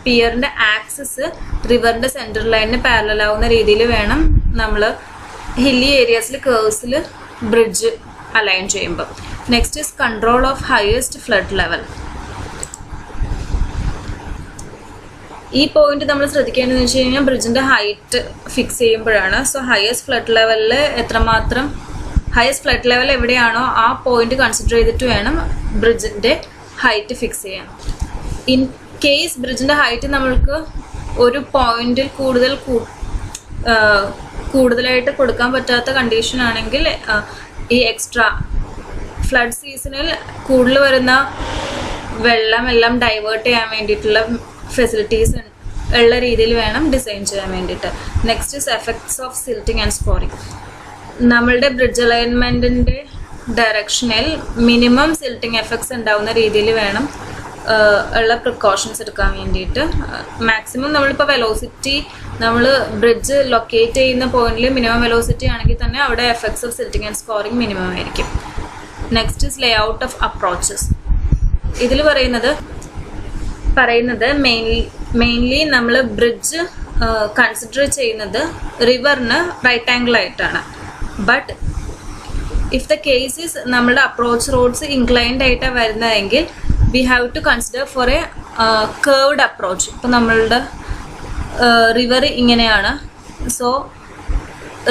പിയറിൻ്റെ ആക്സിസ് റിവറിൻ്റെ സെൻറ്റർ ലൈനിന് പാരലൽ ആവുന്ന രീതിയിൽ വേണം നമ്മൾ ഹില്ലി ഏരിയാസിൽ കേവ്സിൽ ബ്രിഡ്ജ് അലൈൻ ചെയ്യുമ്പോൾ. Next is control of highest flood level. ഈ പോയിന്റ് നമ്മൾ ശ്രദ്ധിക്കേണ്ടതെന്ന് വെച്ച് കഴിഞ്ഞാൽ ബ്രിഡ്ജിൻ്റെ ഹൈറ്റ് ഫിക്സ് ചെയ്യുമ്പോഴാണ്. സോ ഹയസ്റ്റ് ഫ്ലഡ് ലെവൽ എവിടെയാണോ ആ പോയിന്റ് കൺസിഡർ ചെയ്തിട്ട് വേണം ബ്രിഡ്ജിൻ്റെ ഹൈറ്റ് ഫിക്സ് ചെയ്യാൻ. ഇൻ കേസ് ബ്രിഡ്ജിൻ്റെ ഹൈറ്റ് നമ്മൾക്ക് ഒരു പോയിന്റിൽ കൂടുതലായിട്ട് കൊടുക്കാൻ പറ്റാത്ത കണ്ടീഷൻ ആണെങ്കിൽ ഈ എക്സ്ട്രാ ഫ്ലഡ് സീസണിൽ കൂടുതൽ വരുന്ന വെള്ളം എല്ലാം ഡൈവേർട്ട് ചെയ്യാൻ വേണ്ടിയിട്ടുള്ള ഫെസിലിറ്റീസ് ഉള്ള രീതിയിൽ വേണം ഡിസൈൻ ചെയ്യാൻ വേണ്ടിയിട്ട്. Next is effects of silting and scoring. നമ്മളുടെ ബ്രിഡ്ജ് അലൈൻമെൻറ്റിൻ്റെ ഡയറക്ഷനിൽ മിനിമം സിൽറ്റിംഗ് എഫക്ട്സ് ഉണ്ടാവുന്ന രീതിയിൽ വേണം ഉള്ള പ്രിക്കോഷൻസ് എടുക്കാൻ വേണ്ടിയിട്ട്. മാക്സിമം നമ്മളിപ്പോൾ വെലോസിറ്റി നമ്മൾ ബ്രിഡ്ജ് ലൊക്കേറ്റ് ചെയ്യുന്ന പോയിന്റിൽ മിനിമം വെലോസിറ്റി ആണെങ്കിൽ തന്നെ അവിടെ effects of silting and scouring minimum ആയിരിക്കും. Next is layout of approaches. ഇതിൽ പറയുന്നത് മെയിൻലി നമ്മൾ ബ്രിഡ്ജ് കൺസിഡർ ചെയ്യുന്നത് റിവറിന് റൈറ്റ് ആംഗിൾ ആയിട്ടാണ്. ബട്ട് ഇഫ് ദ കേസസ് നമ്മളുടെ അപ്രോച്ച് റോഡ്സ് ഇൻക്ലൈൻഡ് ആയിട്ടാണ് വരുന്നതെങ്കിൽ we have to consider for a curved approach. ഇപ്പോൾ നമ്മളുടെ റിവർ ഇങ്ങനെയാണ്. സോ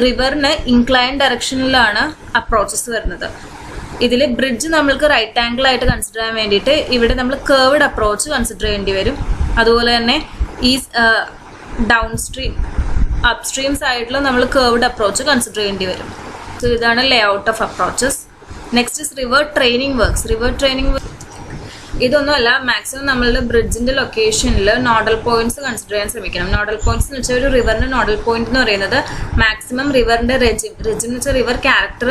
റിവറിന് ഇൻക്ലൈൻ ഡയറക്ഷനിലാണ് അപ്രോച്ചസ് വരുന്നത്. ഇതിൽ ബ്രിഡ്ജ് നമ്മൾക്ക് റൈറ്റ് ആംഗിൾ ആയിട്ട് കൺസിഡർ ചെയ്യാൻ വേണ്ടിയിട്ട് ഇവിടെ നമ്മൾ കേർവ്ഡ് അപ്രോച്ച് കൺസിഡർ ചെയ്യേണ്ടി വരും. അതുപോലെ തന്നെ ഈ ഡൗൺ സ്ട്രീം അപ്സ്ട്രീം സൈഡിൽ നമ്മൾ കേർവ്ഡ് അപ്രോച്ച് കൺസിഡർ ചെയ്യേണ്ടി വരും. സോ ഇതാണ് ലേ out of approaches. Next is river training works. ഇതൊന്നുമല്ല, മാക്സിമം നമ്മളുടെ ബ്രിഡ്ജിൻ്റെ ലൊക്കേഷനിൽ നോഡൽ പോയിന്റ്സ് കൺസിഡർ ചെയ്യാൻ ശ്രമിക്കണം. നോഡൽ പോയിന്റ്സ് എന്ന് വെച്ചാൽ ഒരു റിവറിൻ്റെ നോഡൽ പോയിന്റ് എന്ന് പറയുന്നത് മാക്സിമം റിവറിൻ്റെ റെജിം എന്ന് വെച്ചാൽ റിവർ ക്യാരക്ടർ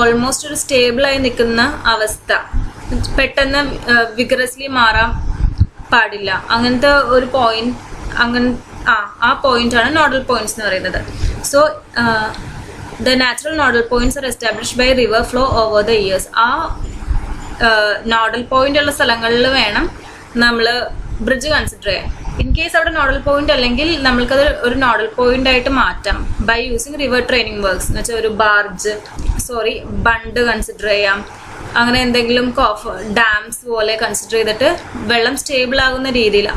ഓൾമോസ്റ്റ് ഒരു സ്റ്റേബിളായി നിൽക്കുന്ന അവസ്ഥ, പെട്ടെന്ന് വിഗറസ്ലി മാറാൻ പാടില്ല. അങ്ങനത്തെ ഒരു പോയിന്റ്, ആ പോയിന്റാണ് നോഡൽ പോയിന്റ്സ് എന്ന് പറയുന്നത്. So the natural nodal points are established by river flow over the years. ആ നോഡൽ പോയിന്റ് ഉള്ള സ്ഥലങ്ങളിൽ വേണം നമ്മൾ ബ്രിഡ്ജ് കൺസിഡർ ചെയ്യാൻ. ഇൻ കേസ് അവിടെ നോഡൽ പോയിന്റ് അല്ലെങ്കിൽ നമ്മൾക്കത് ഒരു നോഡൽ പോയിന്റ് ആയിട്ട് മാറ്റാം by using river training works എന്ന് വെച്ചാൽ ഒരു ബണ്ട് കൺസിഡർ ചെയ്യാം. അങ്ങനെ എന്തെങ്കിലും ഡാംസ് പോലെ കൺസിഡർ ചെയ്തിട്ട് വെള്ളം സ്റ്റേബിൾ ആകുന്ന രീതിയിൽ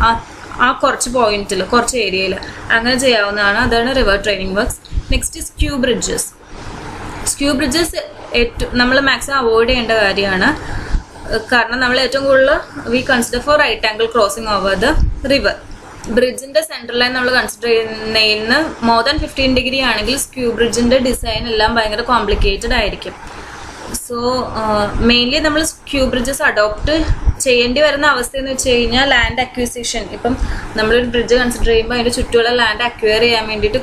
ആ കുറച്ച് പോയിന്റിൽ കുറച്ച് ഏരിയയിൽ അങ്ങനെ ചെയ്യാവുന്നതാണ്. അതാണ് river training works. Next is skew bridges നമ്മൾ മാക്സിമം അവോയ്ഡ് ചെയ്യേണ്ട കാര്യമാണ്. കാരണം നമ്മൾ ഏറ്റവും കൂടുതൽ we consider for right angle crossing over the river. ബ്രിഡ്ജിൻ്റെ സെൻട്രൽ ലൈൻ നമ്മൾ കൺസിഡർ ചെയ്യുന്നതിന് മോർ ദാൻ 15 ഡിഗ്രി ആണെങ്കിൽ സ്ക്യൂ ബ്രിഡ്ജിൻ്റെ ഡിസൈൻ എല്ലാം ഭയങ്കര കോംപ്ലിക്കേറ്റഡ് ആയിരിക്കും. സോ മെയിൻലി നമ്മൾ സ്ക്യൂ ബ്രിഡ്ജസ് അഡോപ്റ്റ് ചെയ്യേണ്ടി വരുന്ന അവസ്ഥ എന്ന് വെച്ച് കഴിഞ്ഞാൽ ലാൻഡ് അക്വിസിഷൻ. ഇപ്പം നമ്മളൊരു ബ്രിഡ്ജ് കൺസിഡർ ചെയ്യുമ്പോൾ അതിൻ്റെ ചുറ്റുമുള്ള ലാൻഡ് അക്വയർ ചെയ്യാൻ വേണ്ടിയിട്ട്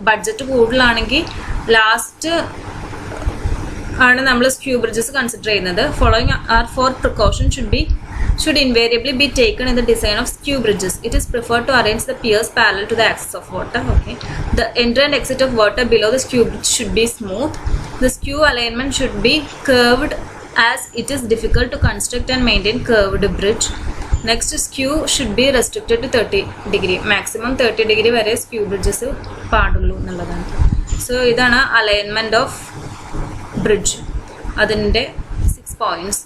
ബഡ്ജറ്റ് കൂടുതലാണെങ്കിൽ ലാസ്റ്റ് ആണ് നമ്മൾ സ്ക്യൂ ബ്രിഡ്ജസ് കൺസിഡർ ചെയ്യുന്നത്. Following are four precaution should invariably be taken in the design of skew bridges. It is preferred to arrange the piers parallel to the axis of water. Okay. The entry and exit of water below the skew bridge should be smooth. The skew alignment should be curved as it is difficult to construct and maintain curved bridge. Next, skew should be restricted to 30 degree. Maximum 30 degree vare skew bridges paadullu ennalladana. So idana alignment of bridge. Adinte 6 points.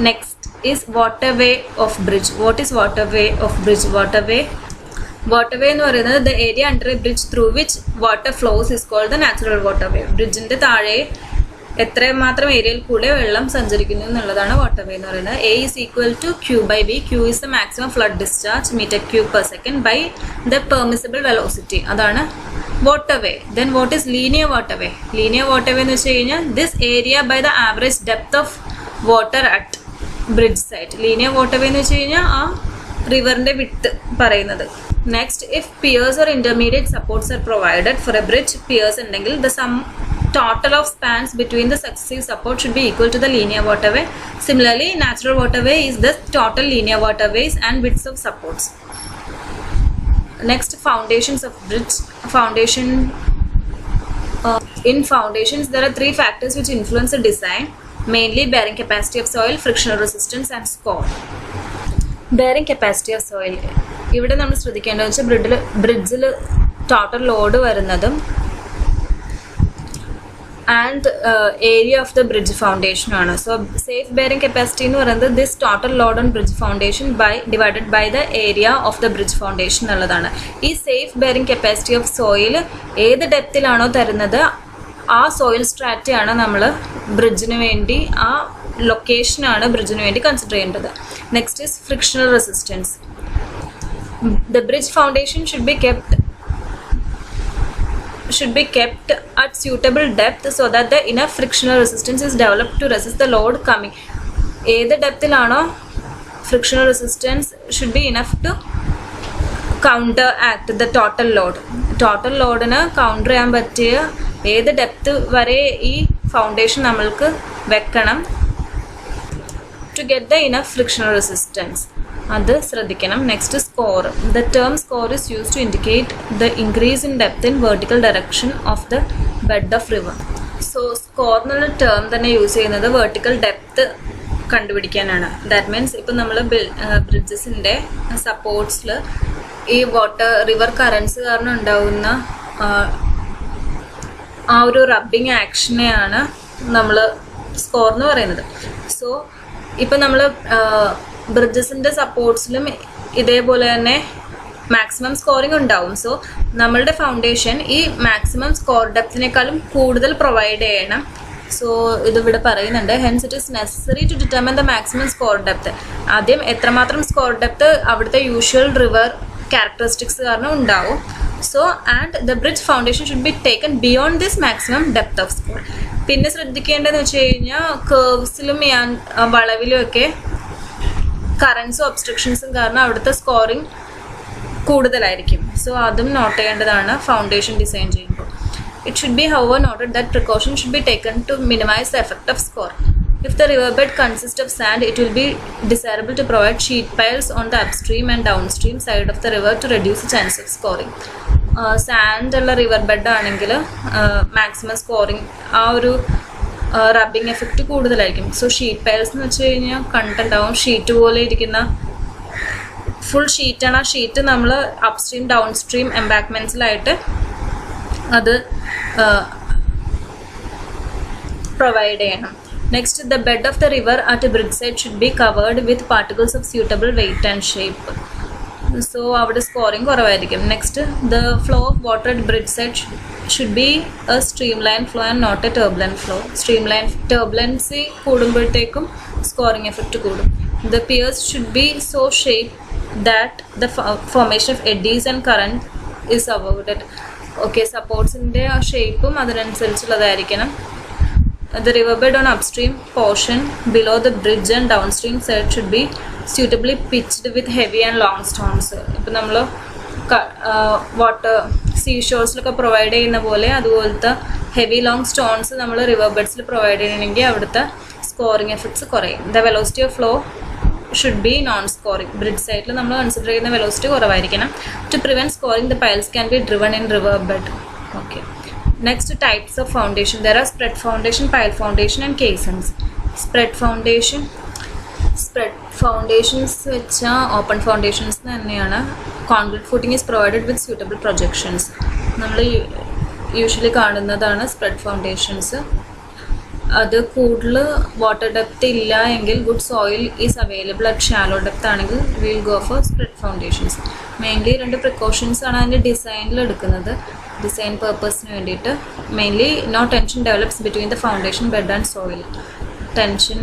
Next is waterway of bridge. What is waterway of bridge? Waterway എന്ന് പറയുന്നത് the area under a bridge through which water flows is called the natural waterway. ബ്രിഡ്ജിന്റെ താഴെ എത്രമാത്രം ഏരിയയിൽ കൂടെ വെള്ളം സഞ്ചരിക്കുന്നു എന്നുള്ളതാണ് waterway എന്ന് പറയുന്നത്. A is equal to Q by V. Q is the maximum flood discharge meter cube per second by the permissible velocity. അതാണ് waterway. Then what is linear waterway? Linear waterway എന്ന് വെച്ച് കഴിഞ്ഞാൽ this area by the average depth of water at bridge site. Linear waterway എന്ന് വെച്ച് കഴിഞ്ഞാൽ ആ റിവറിന്റെ width പറയുന്നത്. Next, if piers or intermediate supports are provided for a bridge, piers ഉണ്ടെങ്കിൽ the sum total of spans between the successive supports should be equal to the linear waterway. Similarly, natural waterway is the total linear waterways and widths of supports. Next, foundations of bridge. In foundations, there are three factors which influence the design, mainly bearing capacity of soil, frictional resistance and score. Bearing capacity of soil. ഇവിടെ നമ്മൾ ശ്രദ്ധിക്കേണ്ടത് വെച്ചാൽ ബ്രിഡ്ജിൽ total load വരുന്നതും and area of the bridge foundation ആണ്. So safe bearing capacity എന്ന് പറയുന്നത് this total load on bridge foundation divided by the area of the bridge foundation എന്നുള്ളതാണ്. ഈ safe bearing capacity of soil ഏത് ഡെപ്തിലാണോ തരുന്നത് ആ സോയിൽ സ്ട്രാറ്റയാണ് നമ്മൾ ബ്രിഡ്ജിന് വേണ്ടി, ആ ലൊക്കേഷനാണ് ബ്രിഡ്ജിന് വേണ്ടി കൺസിഡർ ചെയ്യേണ്ടത്. Next is frictional resistance. The bridge foundation should be kept at suitable depth so that the enough frictional resistance is developed to resist the load coming. ഏത് ഡെപ്തിലാണോ frictional resistance should be enough to counteract the total load. Total ലോഡിന് counter ചെയ്യാൻ പറ്റിയ ഏത് depth വരെ ഈ foundation നമ്മൾക്ക് വെക്കണം to get the enough frictional resistance. അത് ശ്രദ്ധിക്കണം. Next scour. The term scour is use to indicate the increase in depth in vertical direction of the bed of river. So scour എന്നുള്ള term തന്നെ use ചെയ്യുന്നത് vertical depth കണ്ടുപിടിക്കാനാണ്. That means ഇപ്പം നമ്മൾ ബ്രിഡ്ജസിൻ്റെ സപ്പോർട്ട്സിൽ ഈ river currents കാരണം ഉണ്ടാകുന്ന ആ ഒരു റബ്ബിങ് ആക്ഷനെയാണ് നമ്മൾ സ്കോർ എന്ന് പറയുന്നത്. സോ ഇപ്പം നമ്മൾ ബ്രിഡ്ജസിൻ്റെ സപ്പോർട്ട്സിലും ഇതേപോലെ തന്നെ മാക്സിമം സ്കോറിംഗ് ഉണ്ടാവും. സോ നമ്മളുടെ ഫൗണ്ടേഷൻ ഈ മാക്സിമം സ്കോർ ഡെപ്തിനേക്കാളും കൂടുതൽ പ്രൊവൈഡ് ചെയ്യണം. സോ ഇതിവിടെ പറയുന്നുണ്ട്, hence it is necessary to determine the maximum scour depth. ആദ്യം എത്രമാത്രം സ്കോർ ഡെപ്ത് അവിടുത്തെ യൂഷ്വൽ റിവർ ക്യാരക്ടറിസ്റ്റിക്സ് കാരണം ഉണ്ടാവും. So and the bridge foundation should be taken beyond this maximum depth of scour. പിന്നെ ശ്രദ്ധിക്കേണ്ടതെന്ന് വെച്ച് കഴിഞ്ഞാൽ കേർവ്സിലും വളവിലും ഒക്കെ കറൻസും ഒബ്സ്ട്രക്ഷൻസും കാരണം അവിടുത്തെ സ്കോറിങ് കൂടുതലായിരിക്കും. സോ അതും നോട്ട് ചെയ്യേണ്ടതാണ് ഫൗണ്ടേഷൻ ഡിസൈൻ ചെയ്യുമ്പോൾ. It should B however noted that precaution should be taken to minimize the effect of score. If the riverbed consists of sand, it will be desirable to provide sheet piles on the upstream and downstream side of the river to reduce the chance of scoring. Sand ഉള്ള river bed ആണെങ്കിൽ maximum scoring ആ ഒരു rubbing effect കൂടുതലായിരിക്കും. So sheet piles എന്ന് വെച്ച് കഴിഞ്ഞാൽ കണ്ടിട്ടുണ്ടാവും sheet പോലെ ഇരിക്കുന്ന ഫുൾ ഷീറ്റാണ്. ആ ഷീറ്റ് നമ്മൾ അപ്സ്ട്രീം ഡൗൺ സ്ട്രീം എംബാക്ക്മെൻറ്റ്സിലായിട്ട് അത് പ്രൊവൈഡ് ചെയ്യണം. Next, the bed of the river at bridge side should be covered with particles of suitable weight and shape. So അവിടെ സ്കോറിങ് കുറവായിരിക്കും. Next, the flow of water at bridge side should be a streamline flow and not a turbulent flow. Turbulency കൂടുമ്പോഴത്തേക്കും scouring effect കൂടും. The piers should be so shaped that the formation of eddies and current is avoided. Okay, സപ്പോർട്ട്സിൻ്റെ ആ ഷേപ്പും അതിനനുസരിച്ചുള്ളതായിരിക്കണം. The riverbed on upstream portion below the bridge and downstream side should be suitably pitched with heavy and long stones. ഇപ്പം നമ്മൾ water സീഷോഴ്സിലൊക്കെ provide ചെയ്യുന്ന പോലെ അതുപോലത്തെ heavy long stones നമ്മൾ river ബെഡ്സിൽ provide ചെയ്യണമെങ്കിൽ അവിടുത്തെ സ്കോറിംഗ് എഫക്ട്സ് കുറയും. The velocity of flow should be non scouring. Bridge സൈഡിൽ നമ്മൾ കൺസിഡർ ചെയ്യുന്ന വെലോസിറ്റി കുറവായിരിക്കണം. To prevent scouring the piles can be driven in river bed. Okay, next types of foundation. There are spread foundation, pile foundation and caissons. Spread foundations വെച്ചാൽ open foundations തന്നെയാണ്. Concrete footing is provided with suitable projections. നമ്മൾ usually കാണുന്നതാണ് spread foundations. അത് കൂടുതൽ water depth ഇല്ല എങ്കിൽ good soil is available at shallow depth ആണെങ്കിൽ will go for spread foundations. Mainly 2 precautions ആണ് അതിൻ്റെ ഡിസൈനിൽ എടുക്കുന്നത്, ഡിസൈൻ പർപ്പസിന് വേണ്ടിയിട്ട്. Mainly no tension develops between the foundation bed and soil. Tension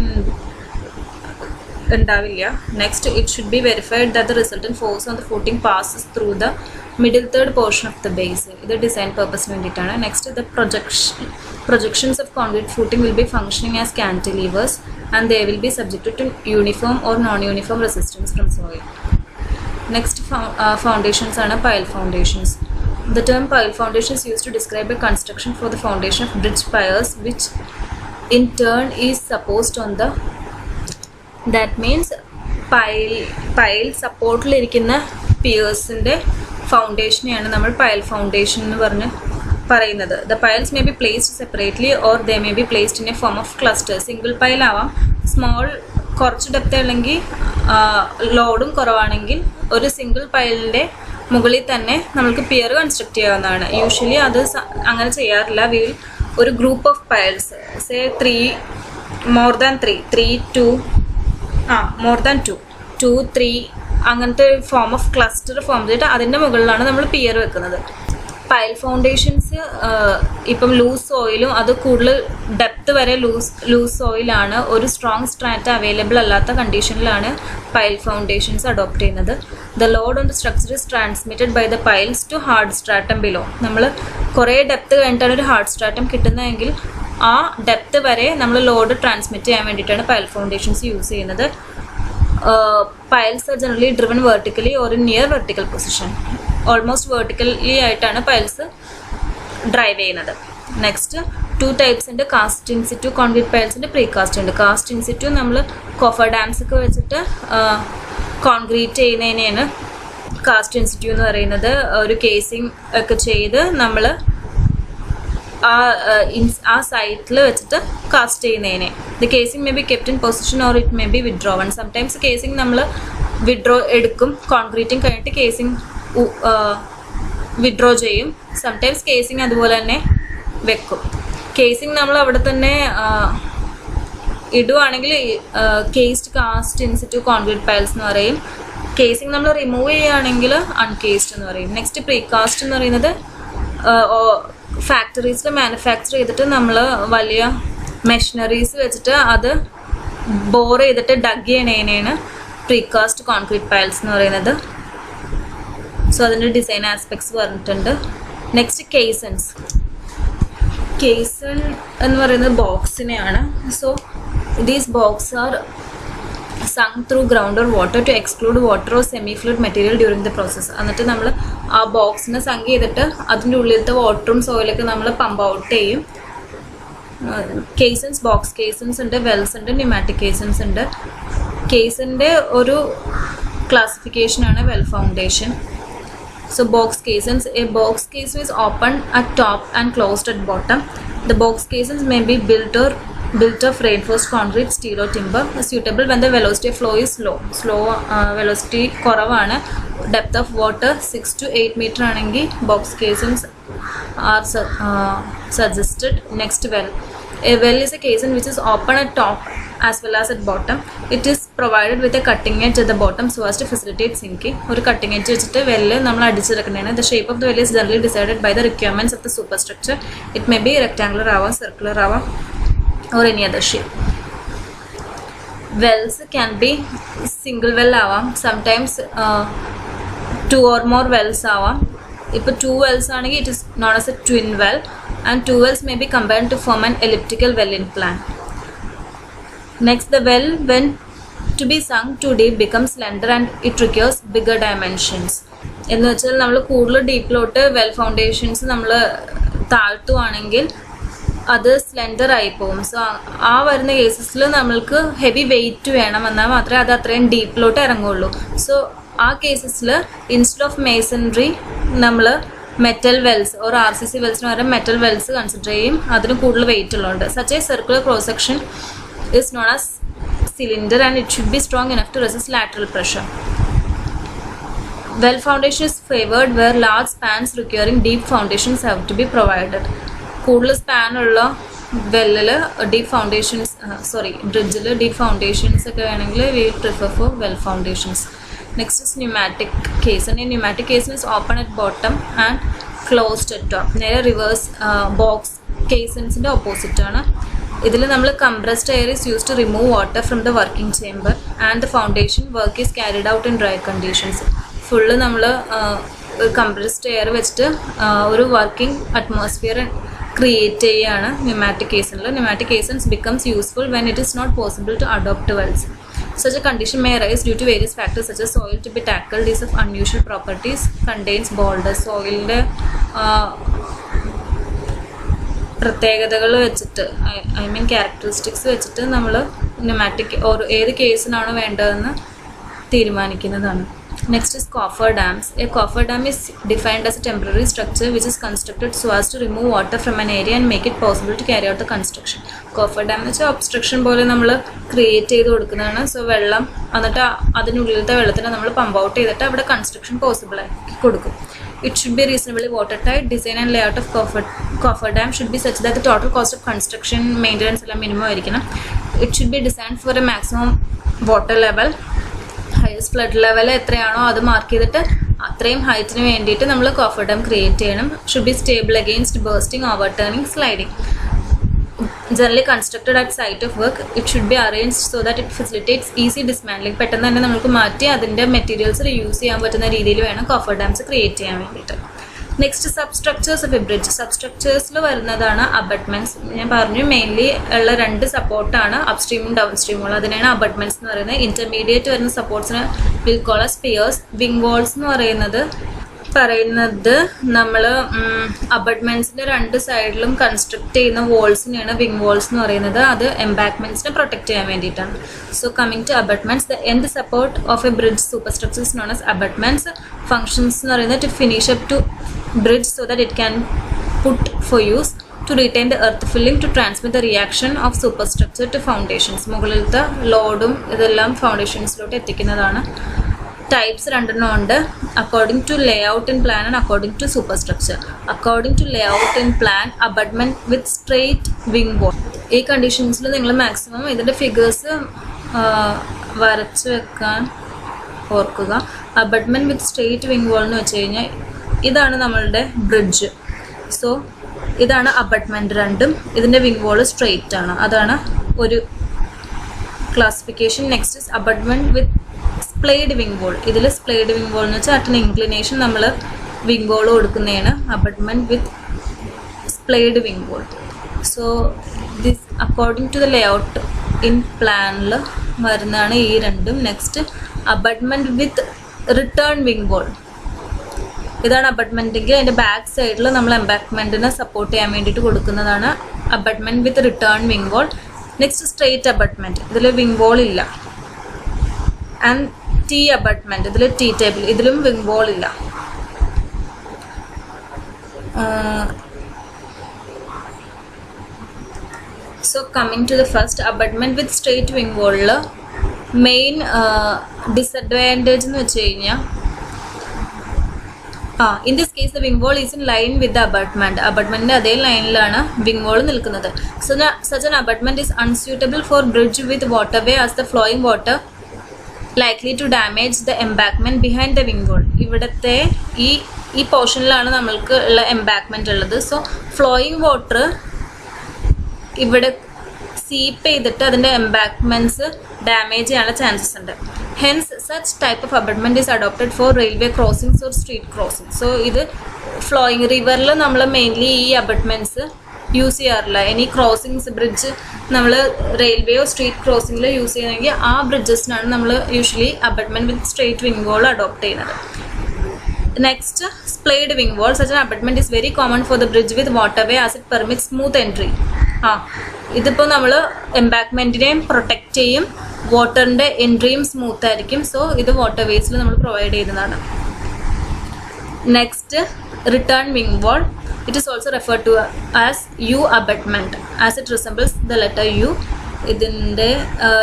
ഉണ്ടാവില്ല. Next, it should be verified that the resultant force on the footing passes through the middle third portion of the base. ഇത് design പർപ്പസിന് വേണ്ടിയിട്ടാണ്. Next, the projections of concrete footing will be functioning as cantilevers and they will be subjected to uniform or non-uniform resistance from soil. Next, foundations are pile foundations. The term pile foundation is used to describe a construction for the foundation of bridge piers, which in turn is supposed on the, that means pile സപ്പോർട്ടിലിരിക്കുന്ന പിയേഴ്സിൻ്റെ ഫൗണ്ടേഷനെയാണ് നമ്മൾ pile foundation എന്ന് പറഞ്ഞ് പറയുന്നത്. The piles may be placed separately or they may be placed in A form of cluster. Single pile ആവാം, small കുറച്ച് depth അല്ലെങ്കിൽ ലോഡും കുറവാണെങ്കിൽ ഒരു സിംഗിൾ പൈലിൻ്റെ മുകളിൽ തന്നെ നമുക്ക് പിയർ കൺസ്ട്രക്ട് ചെയ്യാവുന്നതാണ്. യൂഷ്വലി അത് അങ്ങനെ ചെയ്യാറില്ല. ഒരു group of piles, say 3 more than 2 3 അങ്ങനത്തെ ഫോം ഓഫ് ക്ലസ്റ്റർ ഫോം ചെയ്തിട്ട് അതിൻ്റെ മുകളിലാണ് നമ്മൾ പിയർ വെക്കുന്നത്. പൈൽ ഫൗണ്ടേഷൻസ് ഇപ്പം ലൂസ് സോയിലും അത് കൂടുതൽ ഡെപ്ത് വരെ ലൂസ് സോയിലാണ്, ഒരു സ്ട്രോങ് സ്ട്രാറ്റ അവൈലബിൾ അല്ലാത്ത കണ്ടീഷനിലാണ് പൈൽ ഫൗണ്ടേഷൻസ് അഡോപ്റ്റ് ചെയ്യുന്നത്. The load on the structure is transmitted by the piles to hard stratum below. നമ്മൾ കുറേ ഡെപ്ത് കഴിഞ്ഞിട്ടാണ് ഒരു ഹാർഡ് സ്ട്രാറ്റം കിട്ടുന്നതെങ്കിൽ ആ ഡെപ്ത് വരെ നമ്മൾ ലോഡ് ട്രാൻസ്മിറ്റ് ചെയ്യാൻ വേണ്ടിയിട്ടാണ് പൈൽ ഫൗണ്ടേഷൻസ് യൂസ് ചെയ്യുന്നത്. Piles are generally driven vertically or in near vertical position. Almost vertically ആയിട്ടാണ് piles ഡ്രൈവ് ചെയ്യുന്നത്. നെക്സ്റ്റ് 2 ടൈപ്സ് ഉണ്ട്, cast in situ concrete piles ഉണ്ട്, പ്രീ കാസ്റ്റ് ഉണ്ട്. കാസ്റ്റ് ഇൻ സിറ്റു നമ്മൾ coffer dams ഒക്കെ വെച്ചിട്ട് concrete ചെയ്യുന്നതിനെയാണ് കാസ്റ്റ് ഇൻ സിറ്റു എന്ന് പറയുന്നത്. ഒരു കേസിങ് ഒക്കെ ചെയ്ത് നമ്മൾ ആ സൈറ്റിൽ വെച്ചിട്ട് കാസ്റ്റ് ചെയ്യുന്നതിനെ. The casing may be kept in position or it may be withdrawn. Sometimes casing നമ്മൾ വിഡ്രോ എടുക്കും, കോൺക്രീറ്റിംഗ് കഴിഞ്ഞിട്ട് കേസിംഗ് വിഡ്രോ ചെയ്യും. സംടൈംസ് കേസിംഗ് അതുപോലെ തന്നെ വെക്കും. കേസിംഗ് നമ്മൾ അവിടെ തന്നെ ഇടുവാണെങ്കിൽ cased cast in situ concrete piles എന്ന് പറയും. കേസിംഗ് നമ്മൾ റിമൂവ് ചെയ്യുകയാണെങ്കിൽ അൺകേസ്ഡ് എന്ന് പറയും. നെക്സ്റ്റ് പ്രീ കാസ്റ്റ് എന്ന് പറയുന്നത് ഫാക്ടറീസിൽ മാനുഫാക്ചർ ചെയ്തിട്ട് നമ്മൾ വലിയ മെഷീനറീസ് വെച്ചിട്ട് അത് ബോർ ചെയ്തിട്ട് ഡഗ് ചെയ്യണേനെയാണ് പ്രീകാസ്റ്റ് കോൺക്രീറ്റ് പൈൽസ് എന്ന് പറയുന്നത്. സോ അതിൻ്റെ ഡിസൈൻ ആസ്പെക്ട്സ് പറഞ്ഞിട്ടുണ്ട്. Next caissons. കേസൺ എന്ന് പറയുന്നത് ബോക്സിനെയാണ്. So these box are sunk through ground or water to exclude water or semi-fluid material during the process. എന്നിട്ട് നമ്മൾ ആ ബോക്സിനെ സങ്ക് ചെയ്തിട്ട് അതിൻ്റെ ഉള്ളിലത്തെ വാട്ടറും സോയിലൊക്കെ നമ്മൾ പമ്പ് ഔട്ട് ചെയ്യും. കേസൺസ്, ബോക്സ് കേസൺസ് ഉണ്ട്, വെൽസ് ഉണ്ട്, ന്യൂമാറ്റിക് കേസൺസ് ഉണ്ട്. കേസിൻ്റെ ഒരു ക്ലാസിഫിക്കേഷനാണ് well foundation. So box caissons, a box caisson is open at top and closed at bottom. The box caissons may be built of reinforced concrete, steel or timber, suitable when the velocity of flow is slow velocity കുറവാണ്. Depth of water 6 to 8 meter ആണെങ്കിൽ box caissons are suggested. Next, well. A well is a caisson which is open at top as well as at bottom. It is provided with a cutting edge at the bottom so as to facilitate sinking. ഒരു cutting edge വെച്ചിട്ട് വെല്ല് നമ്മൾ അടിച്ചെടുക്കുന്നതാണ്. The shape of the well is generally decided by the requirements of the superstructure. It may be rectangular ആവാം, circular ആവാം, or any other shape. Wells can be single well ആവാം, sometimes 2 or more wells ആവാം. ഇപ്പോൾ 2 wells ആണെങ്കിൽ it is known as a twin well, and 2 wells may be combined to form an elliptical well in plan. Next, the well, when to be sunk too deep, becomes slender and it requires bigger dimensions. എന്ന് വെച്ചാൽ നമ്മൾ കൂടുതൽ ഡീപ്പിലോട്ട് well foundations നമ്മൾ താഴ്ത്തുവാണെങ്കിൽ അത് slender ആയി പോകും. So ആ വരുന്ന കേസസിൽ നമ്മൾക്ക് ഹെവി വെയിറ്റ് വേണം, എന്നാൽ മാത്രമേ അത് അത്രയും ഡീപ്പിലോട്ട് ഇറങ്ങുള്ളൂ. സോ ആ കേസസിൽ ഇൻസ്റ്റെഡ് ഓഫ് മേസൺറി നമ്മൾ മെറ്റൽ വെൽസ് ഓർ RCC വെൽസിന് പകരം മെറ്റൽ വെൽസ് കൺസിഡർ ചെയ്യും. അതിന് കൂടുതൽ വെയിറ്റ് ഉള്ളതുകൊണ്ട്. Such A circular cross section is known as cylinder and it should be strong enough to resist lateral pressure. Well foundation is favored where large spans requiring deep foundations have to be provided. കൂടുതൽ span ഉള്ള വെല്ലിൽ deep foundations ബ്രിഡ്ജിൽ deep foundations ഒക്കെ വേണമെങ്കിൽ we prefer for well foundations. Next is pneumatic caisson. In pneumatic caisson means open at bottom and closed at top. നേരെ reverse box കേസിൻസിൻ്റെ ഓപ്പോസിറ്റാണ്. ഇതിൽ നമ്മൾ compressed air is use to remove water from the working chamber and the foundation work is carried out in dry conditions. Full നമ്മൾ compressed air വെച്ചിട്ട് ഒരു working atmosphere create ചെയ്യുകയാണ് pneumatic കേസിൽ. Pneumatic caissons becomes useful when it is not possible to adopt wells. Such a condition may arise due to various factors such as soil to be tackled is of unusual properties, contains boulders. സോയിലിൻ്റെ പ്രത്യേകതകൾ വെച്ചിട്ട് I mean characteristics വെച്ചിട്ട് നമ്മൾ pneumatic ഏത് കേസിനാണ് വേണ്ടതെന്ന് തീരുമാനിക്കുന്നതാണ്. Next is coffer dams. A coffer dam is defined as a temporary structure which is constructed so as to remove water from an area and make it possible to carry out the construction. Coffer dam എന്ന് വെച്ചാൽ obstruction പോലെ നമ്മൾ create ചെയ്ത് കൊടുക്കുന്നതാണ്. So വെള്ളം എന്നിട്ട് അതിനുള്ളിലത്തെ വെള്ളത്തിന് നമ്മൾ പമ്പ് ഔട്ട് ചെയ്തിട്ട് അവിടെ കൺസ്ട്രക്ഷൻ പോസിബിൾ ആക്കി കൊടുക്കും. It should be reasonably watertight. Design and layout of coffer dam should be such that the total cost of construction, maintenance എല്ലാം മിനിമം ആയിരിക്കണം. It should be designed for a maximum water level. Highest flood level എത്രയാണോ അത് mark ചെയ്തിട്ട് അത്രയും ഹൈറ്റിന് വേണ്ടിയിട്ട് നമ്മൾ coffer dam create ചെയ്യണം. Should be stable against bursting, overturning, sliding. Generally constructed at site of work. It should be arranged so that it facilitates easy dismantling. പെട്ടെന്ന് തന്നെ നമുക്ക് മാറ്റി അതിൻ്റെ മെറ്റീരിയൽസ് റീയൂസ് ചെയ്യാൻ പറ്റുന്ന രീതിയിൽ വേണം കോഫർ ഡാംസ് ക്രിയേറ്റ് ചെയ്യാൻ വേണ്ടിയിട്ട്. Next substructures of a bridge. സബ്സ്ട്രക്ചേഴ്സിൽ വരുന്നതാണ് അബട്ട്മെൻറ്റ്സ്. ഞാൻ പറഞ്ഞു മെയിൻലി ഉള്ള രണ്ട് സപ്പോർട്ടാണ് അപ്സ്ട്രീമും ഡൗൺ സ്ട്രീമും. അതിനാണ് അബട്ട്മെൻറ്റ്സ് എന്ന് പറയുന്നത്. ഇൻ്റർമീഡിയറ്റ് വരുന്ന സപ്പോർട്ട്സിന് will call as piers. Wing walls എന്ന് പറയുന്നത് നമ്മൾ അബട്ട്മെൻറ്റ്സിൻ്റെ രണ്ട് സൈഡിലും കൺസ്ട്രക്ട് ചെയ്യുന്ന വോൾസിനെയാണ് വിങ് വോൾസ് എന്ന് പറയുന്നത്. അത് എംബാക്ക്മെൻറ്റ്സിനെ പ്രൊട്ടക്ട് ചെയ്യാൻ വേണ്ടിയിട്ടാണ്. So coming to abutments, the end support of a bridge superstructures known as abutments. Functions എന്ന് പറയുന്നത് to finish up to bridge so that it can put for use, to retain the earth filling, to transmit the reaction of superstructure to foundations. മുകളിലത്തെ ലോഡും ഇതെല്ലാം ഫൗണ്ടേഷൻസിലോട്ട് എത്തിക്കുന്നതാണ്. Types രണ്ടെണ്ണം ഉണ്ട്. According to layout in plan and according to superstructure. According to layout in plan, abutment with straight wing wall. ഈ കണ്ടീഷൻസിൽ നിങ്ങൾ maximum ഇതിൻ്റെ figures വരച്ച് വെക്കാൻ ഓർക്കുക. Abutment with straight wing wall എന്ന് വെച്ച് കഴിഞ്ഞാൽ ഇതാണ് നമ്മളുടെ ബ്രിഡ്ജ്. സോ ഇതാണ് അബട്ട്മെൻറ്റ് രണ്ടും. ഇതിൻ്റെ വിങ് വോൾ സ്ട്രെയിറ്റ് ആണ്. അതാണ് ഒരു classification. Next is abutment with splayed wing wall. ഇതിൽ സ്പ്ലേഡ് വിങ് വോൾ എന്ന് വെച്ചാൽ അറ്റ് ഇൻക്ലിനേഷൻ നമ്മൾ വിങ് വോൾ കൊടുക്കുന്നതാണ് abutment with splayed wing wall. So this according to the layout in പ്ലാനിൽ വരുന്നതാണ് ഈ രണ്ടും. Next abutment with return wing wall. ഇതാണ് അബട്ട്മെൻറ്റെങ്കിൽ അതിൻ്റെ ബാക്ക് സൈഡിൽ നമ്മൾ എംബാക്ക്മെൻറ്റിനെ സപ്പോർട്ട് ചെയ്യാൻ വേണ്ടിയിട്ട് കൊടുക്കുന്നതാണ് abutment with return wing wall. Next straight abutment. ഇതിൽ വിങ് വോൾ ഇല്ല. And T abutment. ഇതിൽ ടി ടൈപ്പിൽ ഇതിലും വിങ് വോൾ ഇല്ല. So coming to the first abutment with straight wing വോളിൽ മെയിൻ ഡിസഡ്വാൻറ്റേജ് എന്ന് വെച്ച് കഴിഞ്ഞാൽ in this case the wing wall is in line with the abutment. അബട്ട്മെൻറ്റിൻ്റെ അതേ ലൈനിലാണ് വിങ് വോൾ നിൽക്കുന്നത്. Such an abutment is unsuitable for bridge with waterway as the flowing water likely to damage the embankment behind the wing wall. ഇവിടുത്തെ ഈ പോർഷനിലാണ് നമ്മൾക്ക് ഉള്ള embankment ഉള്ളത്. So flowing water ഇവിടെ സീപ്പ് ചെയ്തിട്ട് അതിൻ്റെ എംബാക്ക്മെൻറ്റ്സ് ഡാമേജ് ചെയ്യാനുള്ള ചാൻസസ് ഉണ്ട്. Hence, such type of abutment is adopted for railway crossings or street crossings. So, ഇത് ഫ്ലോയിങ് റിവറിൽ നമ്മൾ മെയിൻലി ഈ അബട്ട്മെൻറ്റ്സ് യൂസ് ചെയ്യാറില്ല. ഇനി ക്രോസിങ്സ് ബ്രിഡ്ജ് നമ്മൾ റെയിൽവേയോ സ്ട്രീറ്റ് ക്രോസിങ്ങിലോ യൂസ് ചെയ്യുന്നെങ്കിൽ ആ ബ്രിഡ്ജസിനാണ് നമ്മൾ usually abutment with straight wing wall adopt ചെയ്യുന്നത്. Next splayed wing wall. Such an abutment is very common for the bridge with waterway as it permit smooth entry. ഇതിപ്പോൾ നമ്മൾ എംബാക്ക്മെൻറ്റിനെയും protect ചെയ്യും, വാട്ടറിൻ്റെ എൻട്രിയും സ്മൂത്ത് ആയിരിക്കും. സോ ഇത് വാട്ടർ വേസിൽ നമ്മൾ provide ചെയ്യുന്നതാണ്. Next return wing wall. It is also refer to as U abutment as it resembles the letter U. ഇതിൻ്റെ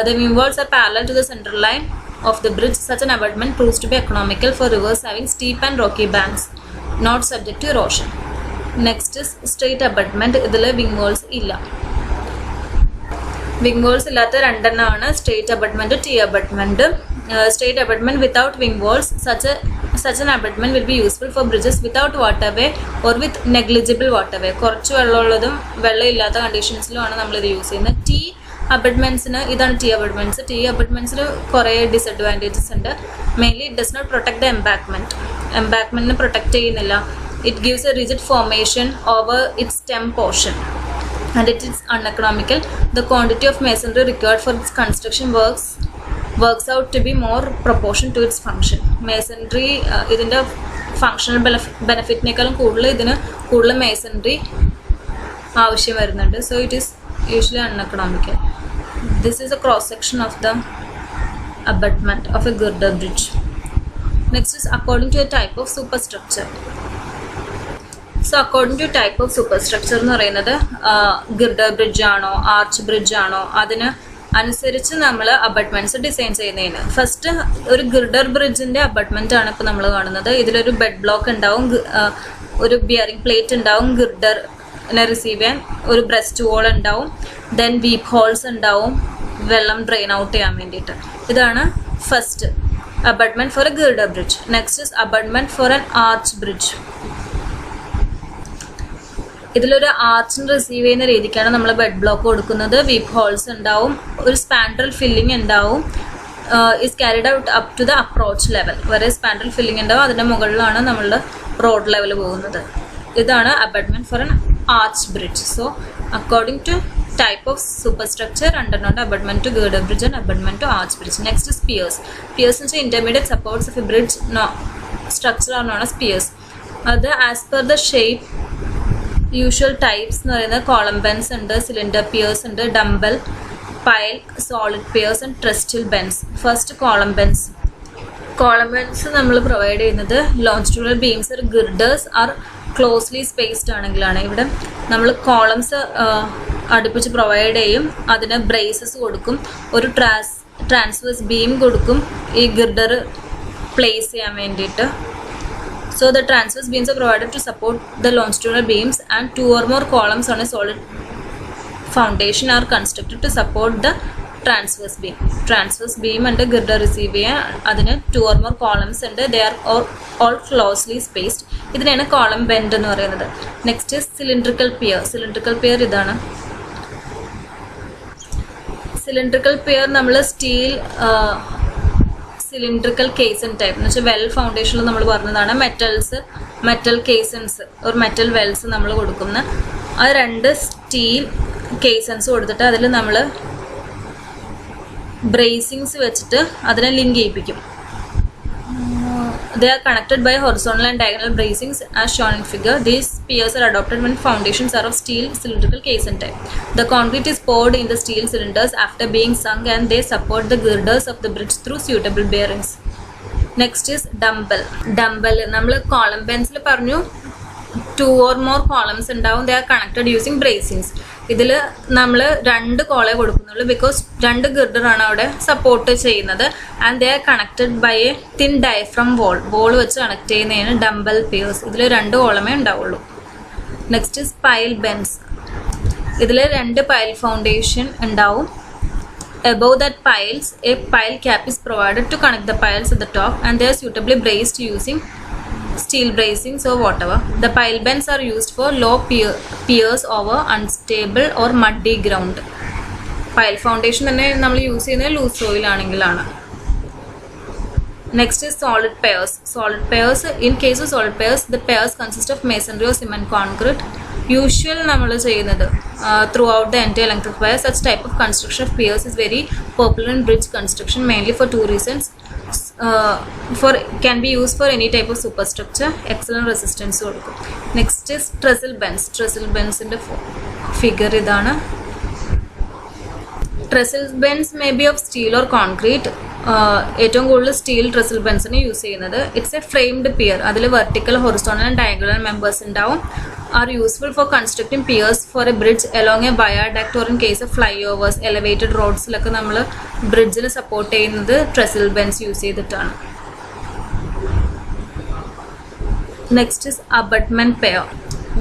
the wing walls are parallel to the central line of the bridge. Such an abutment proves to be economical for rivers having steep and rocky banks, not subject to erosion. Next is straight abutment. ഇതിൽ wing walls ഇല്ല. Wing walls ഇല്ലാത്ത രണ്ടെണ്ണമാണ് straight abutment, T abutment. Straight abutment without wing walls, such an abutment will be useful for bridges without waterway or with negligible waterway. കുറച്ച് വെള്ളമുള്ളതും വെള്ളം ഇല്ലാത്ത കണ്ടീഷൻസിലുമാണ് നമ്മളിത് use ചെയ്യുന്നത്. T അബട്ട്മെന്റ്സിന് ഇതാണ് ടി അബട്ട്മെന്റ്സ്. ടി അബട്ട്മെന്റ്സിന് കുറേ ഡിസഡ്വാൻറ്റേജസ് ഉണ്ട്. Mainly it does not protect the എംബാക്ക്മെന്റിനെ protect ചെയ്യുന്നില്ല. It gives a rigid formation over its stem portion and it is uneconomical. The quantity of masonry required for its construction works out to be more proportion to its function. Masonry ഇതിൻ്റെ functional ബെനിഫിറ്റിനേക്കാളും കൂടുതൽ masonry ആവശ്യം വരുന്നുണ്ട്. So it is usually uneconomical. This is a cross section of the abutment of a girder bridge. Next is according to a type of superstructure. So according to type of superstructure എന്ന് പറയുന്നത് girder bridge ആണോ arch bridge ആണോ അതിന് അനുസരിച്ച് നമ്മൾ അബട്ട്മെന്റ്സ് design ചെയ്യുന്നതിന്. First ഒരു girder ബ്രിഡ്ജിന്റെ abutment ആണ് ഇപ്പോൾ നമ്മൾ കാണുന്നത്. ഇതിലൊരു ബെഡ് ബ്ലോക്ക് ഉണ്ടാവും, ഒരു ബിയറിംഗ് പ്ലേറ്റ് ഉണ്ടാവും, ഗിർഡറിനെ റിസീവ് ചെയ്യാൻ ഒരു ബ്രസ്റ്റ് വാൾ ഉണ്ടാവും, ദെൻ വീപ്പ് ഹോൾസ് ഉണ്ടാവും വെള്ളം ഡ്രെയിൻ ഔട്ട് ചെയ്യാൻ വേണ്ടിയിട്ട്. ഇതാണ് first abutment for a girder bridge. Next is abutment for an arch bridge. ഇതിലൊരു ആർച്ചിന് റിസീവ് ചെയ്യുന്ന രീതിക്കാണ് നമ്മൾ ബെഡ് ബ്ലോക്ക് കൊടുക്കുന്നത്. വീപ്പ് ഹോൾസ് ഉണ്ടാവും, ഒരു സ്പാൻഡ്രൽ ഫില്ലിംഗ് ഉണ്ടാവും. Is carried out up to the approach level വരെ സ്പാൻഡ്രൽ ഫില്ലിംഗ് ഉണ്ടാവും. അതിൻ്റെ മുകളിലാണ് നമ്മളുടെ റോഡ് ലെവൽ പോകുന്നത്. ഇതാണ് abutment for an arch bridge. So according to type of superstructure രണ്ടെണ്ണമുണ്ട്, abutment to girder bridge and abutment to arch bridge. Next is piers. Piers എന്ന് വെച്ചാൽ intermediate supports of a bridge structure ആണ് known as piers. അത് as per the shape usual types എന്ന് പറയുന്നത് column bents ഉണ്ട്, cylinder piers ഉണ്ട്, dumbbell, pile, solid piers and trestle bents. First column bents. Column bents നമ്മൾ provide ചെയ്യുന്നത് longitudinal beams girders are closely spaced ആണെങ്കിലാണ്. ഇവിടെ നമ്മൾ കോളംസ് അടുപ്പിച്ച് പ്രൊവൈഡ് ചെയ്യും, അതിന് ബ്രേസസ് കൊടുക്കും, ഒരു ട്രാൻസ്വേഴ്സ് ബീം കൊടുക്കും ഈ ഗിർഡർ പ്ലേസ് ചെയ്യാൻ വേണ്ടിയിട്ട്. So the transverse beams are provided to support the longitudinal beams, and two or more columns on a solid foundation are constructed to support the transverse beam. Transverse beam and girder receive ചെയ്യാൻ അതിന് two or more columns ഉണ്ട്. They are all closely spaced. ഇതിനാണ് column bend എന്ന് പറയുന്നത്. Next is cylindrical pier. Cylindrical pier ഇതാണ്. Cylindrical pier നമ്മൾ steel cylindrical kaizen type എന്ന് വെച്ചാൽ വെൽ ഫൗണ്ടേഷനിൽ നമ്മൾ പറഞ്ഞതാണ്. മെറ്റൽ കേസൺസ് ഒരു മെറ്റൽ വെൽസ് നമ്മൾ കൊടുക്കുന്ന ആ രണ്ട് സ്റ്റീൽ കേസൺസ് കൊടുത്തിട്ട് അതിൽ നമ്മൾ ബ്രേസിങ്സ് വെച്ചിട്ട് അതിനെ ലിങ്ക് ചെയ്യിപ്പിക്കും. They are connected by horizontal and diagonal bracings as shown in figure. These piers are adopted when foundations are of steel cylindrical caisson type. The concrete is poured in the steel cylinders after being sunk, and they support the girders of the bridge through suitable bearings. Next is dumbbell. Dumbbell നമ്മൾ column bends പറഞ്ഞു two or more columns ഉണ്ടാവും. They are connected using bracings. ഇതിൽ നമ്മൾ രണ്ട് കോളേ കൊടുക്കുന്നുള്ളൂ, because രണ്ട് ഗിർഡറാണ് അവിടെ support ചെയ്യുന്നത്. And they are connected by a thin diaphragm wall വെച്ച് കണക്ട് ചെയ്യുന്നതാണ് ഡംബൽ പിയേഴ്സ്. ഇതിൽ രണ്ട് കോളമേ ഉണ്ടാവുള്ളൂ. Next is pile bents. ഇതിൽ രണ്ട് പൈൽ ഫൗണ്ടേഷൻ ഉണ്ടാവും. Above that piles, a pile cap is provided to connect the piles at the top, and they are suitably braced using steel bracings or whatever. The pile bends are used for low piers over unstable or muddy ground. Pile foundation തന്നെ നമ്മൾ use ചെയ്യുന്നത് loose soil ആണെങ്കിലാണ്. Next is solid piers. Solid piers, in case of solid piers, the piers consist of masonry or cement concrete. Usual നമ്മൾ ചെയ്യുന്നത് throughout the entire length of pier. Such type of construction of piers is very popular in bridge construction, mainly for two reasons. Can be used for any type of superstructure. Excellent resistance കൊടുക്കും. Next is trestle bends. Trestle bends in the figure ഇതാണ്. Trestle bends may be of steel or concrete. ഏറ്റവും കൂടുതൽ steel trestle ബെൻസിന് use ചെയ്യുന്നത്. It's a framed pier. അതിൽ vertical, horizontal and diagonal members ഉണ്ടാവും. Are useful for constructing piers for a bridge along a viaduct or in case of flyovers, elevated റോഡ്സിലൊക്കെ നമ്മൾ ബ്രിഡ്ജിന് support ചെയ്യുന്നത് trestle bents use ചെയ്തിട്ടാണ്. Next is abutment pair.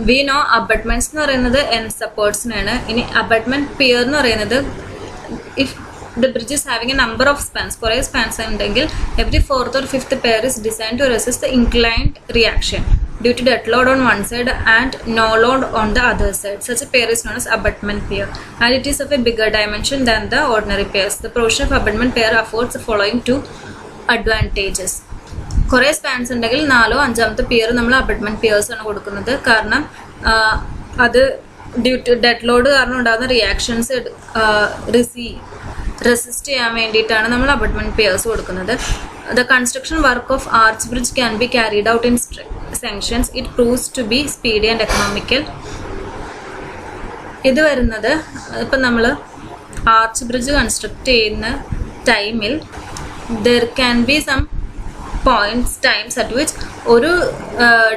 We know abutments എന്ന് പറയുന്നത് end സപ്പോർട്ട്സിനാണ്. ഇനി abutment peer എന്ന് പറയുന്നത് if the bridge is having a number of spans, കുറേ spans ഉണ്ടെങ്കിൽ every fourth or fifth pair is designed to resist the inclined reaction due to dead load on one side and no load on the other side. Such a pair is known as abutment pair and it is of a bigger dimension than the ordinary pairs. The provision of abutment pair affords the following two advantages. കുറേ spans ഉണ്ടെങ്കിൽ 4ോ 5ാമത്തെ pair നമ്മൾ abutment pairs ആണ് കൊടുക്കുന്നത്. കാരണം അത് due to dead load കാരണം ഉണ്ടാകുന്ന reactions resist ചെയ്യാൻ വേണ്ടിയിട്ടാണ് നമ്മൾ അബട്ട്മെന്റ് പെയേഴ്സ് കൊടുക്കുന്നത്. The construction work of arch bridge can be carried out in sections. It proves to be speedy and economical. ഇത് വരുന്നത് ഇപ്പം നമ്മൾ ആർച്ച് ബ്രിഡ്ജ് കൺസ്ട്രക്ട് ചെയ്യുന്ന ടൈമിൽ there can be some times at which ഒരു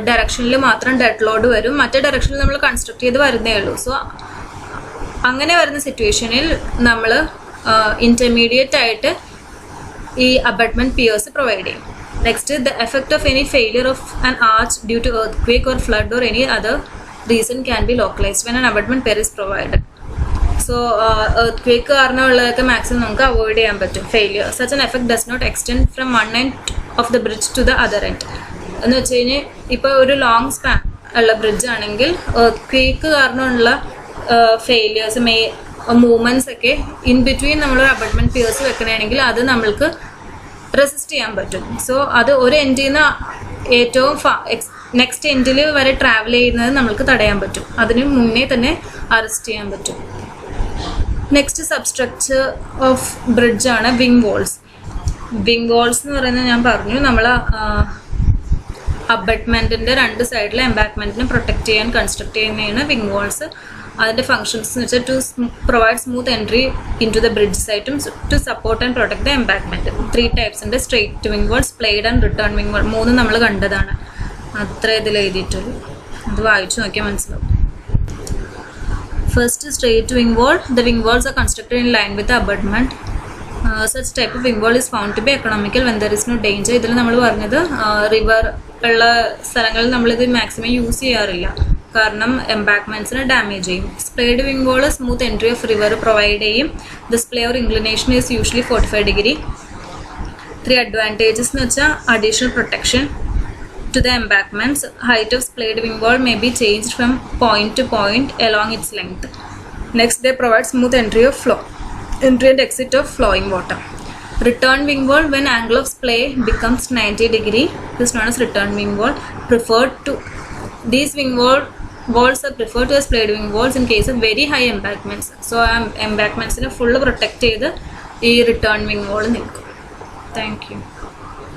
ഡയറക്ഷനിൽ മാത്രം ഡെഡ് ലോഡ് വരും, മറ്റേ ഡയറക്ഷനിൽ നമ്മൾ കൺസ്ട്രക്ട് ചെയ്ത് വരുന്നേ ഉള്ളൂ. സോ അങ്ങനെ വരുന്ന സിറ്റുവേഷനിൽ നമ്മൾ ഇൻ്റർമീഡിയറ്റ് ആയിട്ട് ഈ അബട്ട്മെന്റ് പിയേഴ്സ് പ്രൊവൈഡ് ചെയ്യും. Next, the effect of any failure of an arch due to earthquake or flood or any other reason can be localized when an abutment pair is provided. So earthquake കാരണമുള്ളതൊക്കെ maximum നമുക്ക് avoid ചെയ്യാൻ പറ്റും failure. Such an effect does not extend from one end of the bridge to the other end. എന്ന് വെച്ച് കഴിഞ്ഞാൽ ഇപ്പോൾ ഒരു long span ഉള്ള ബ്രിഡ്ജ് ആണെങ്കിൽ earthquake കാരണമുള്ള ഫെയിലിയേഴ്സ് മൂവ്മെൻറ്റ്സ് ഒക്കെ ഇൻ ബിറ്റ്വീൻ നമ്മളൊരു അബട്ട്മെന്റ് പിയേഴ്സ് വെക്കണമെങ്കിൽ അത് നമ്മൾക്ക് റെസിസ്റ്റ് ചെയ്യാൻ പറ്റും. സോ അത് ഒരു എൻഡിൽ നിന്ന് ഏറ്റവും നെക്സ്റ്റ് എൻഡിൽ വരെ ട്രാവൽ ചെയ്യുന്നത് നമ്മൾക്ക് തടയാൻ പറ്റും. അതിന് മുന്നേ തന്നെ അറസ്റ്റ് ചെയ്യാൻ പറ്റും. നെക്സ്റ്റ് സബ്സ്ട്രക്ചർ ഓഫ് ബ്രിഡ്ജ് ആണ് വിങ് വോൾസ്. വിങ് വോൾസ് എന്ന് പറയുന്നത് ഞാൻ പറഞ്ഞു നമ്മൾ അബട്ട്മെൻറ്റിൻ്റെ 2 സൈഡിലെ എംബാക്ക്മെൻറ്റിനെ പ്രൊട്ടക്റ്റ് ചെയ്യാൻ കൺസ്ട്രക്ട് ചെയ്യുന്നതാണ് വിങ് വോൾസ്. അതിൻ്റെ ഫങ്ഷൻസ് എന്ന് വെച്ചാൽ to provide smooth entry in to the bridge സൈറ്റും to support and protect the embankment. 3 types ഉണ്ട്: straight wing walls, splayed and return wing wall. 3 നമ്മൾ കണ്ടതാണ്. അത്ര ഇതിൽ എഴുതിയിട്ടുള്ളൂ, അത് വായിച്ചു നോക്കിയാൽ മനസ്സിലാവും. First, straight wing wall. The wing walls are constructed in line with the abutment. Such type of wing wall is found to be economical when there is no danger. ഇതിൽ നമ്മൾ പറഞ്ഞത് റിവർ ഉള്ള സ്ഥലങ്ങളിൽ നമ്മളിത് മാക്സിമം യൂസ് ചെയ്യാറില്ല, കാരണം എംബാക്ക്മെൻറ്റ്സിനെ damage ചെയ്യും. Splayed wing wall smooth entry of river provide ചെയ്യും. The splay or inclination is usually 45 degree. 3 advantages എന്ന് വെച്ചാൽ additional protection to the embankments. Height of splayed wing wall may be changed from point to point along its length. Next, they provide smooth entry and exit of flowing water. Return wing wall, when angle of splay becomes 90 degree, this is known as return wing wall. These wing walls are preferred to splayed wing walls in case of very high embankments. So embankments full protect the return wing wall. Thank you.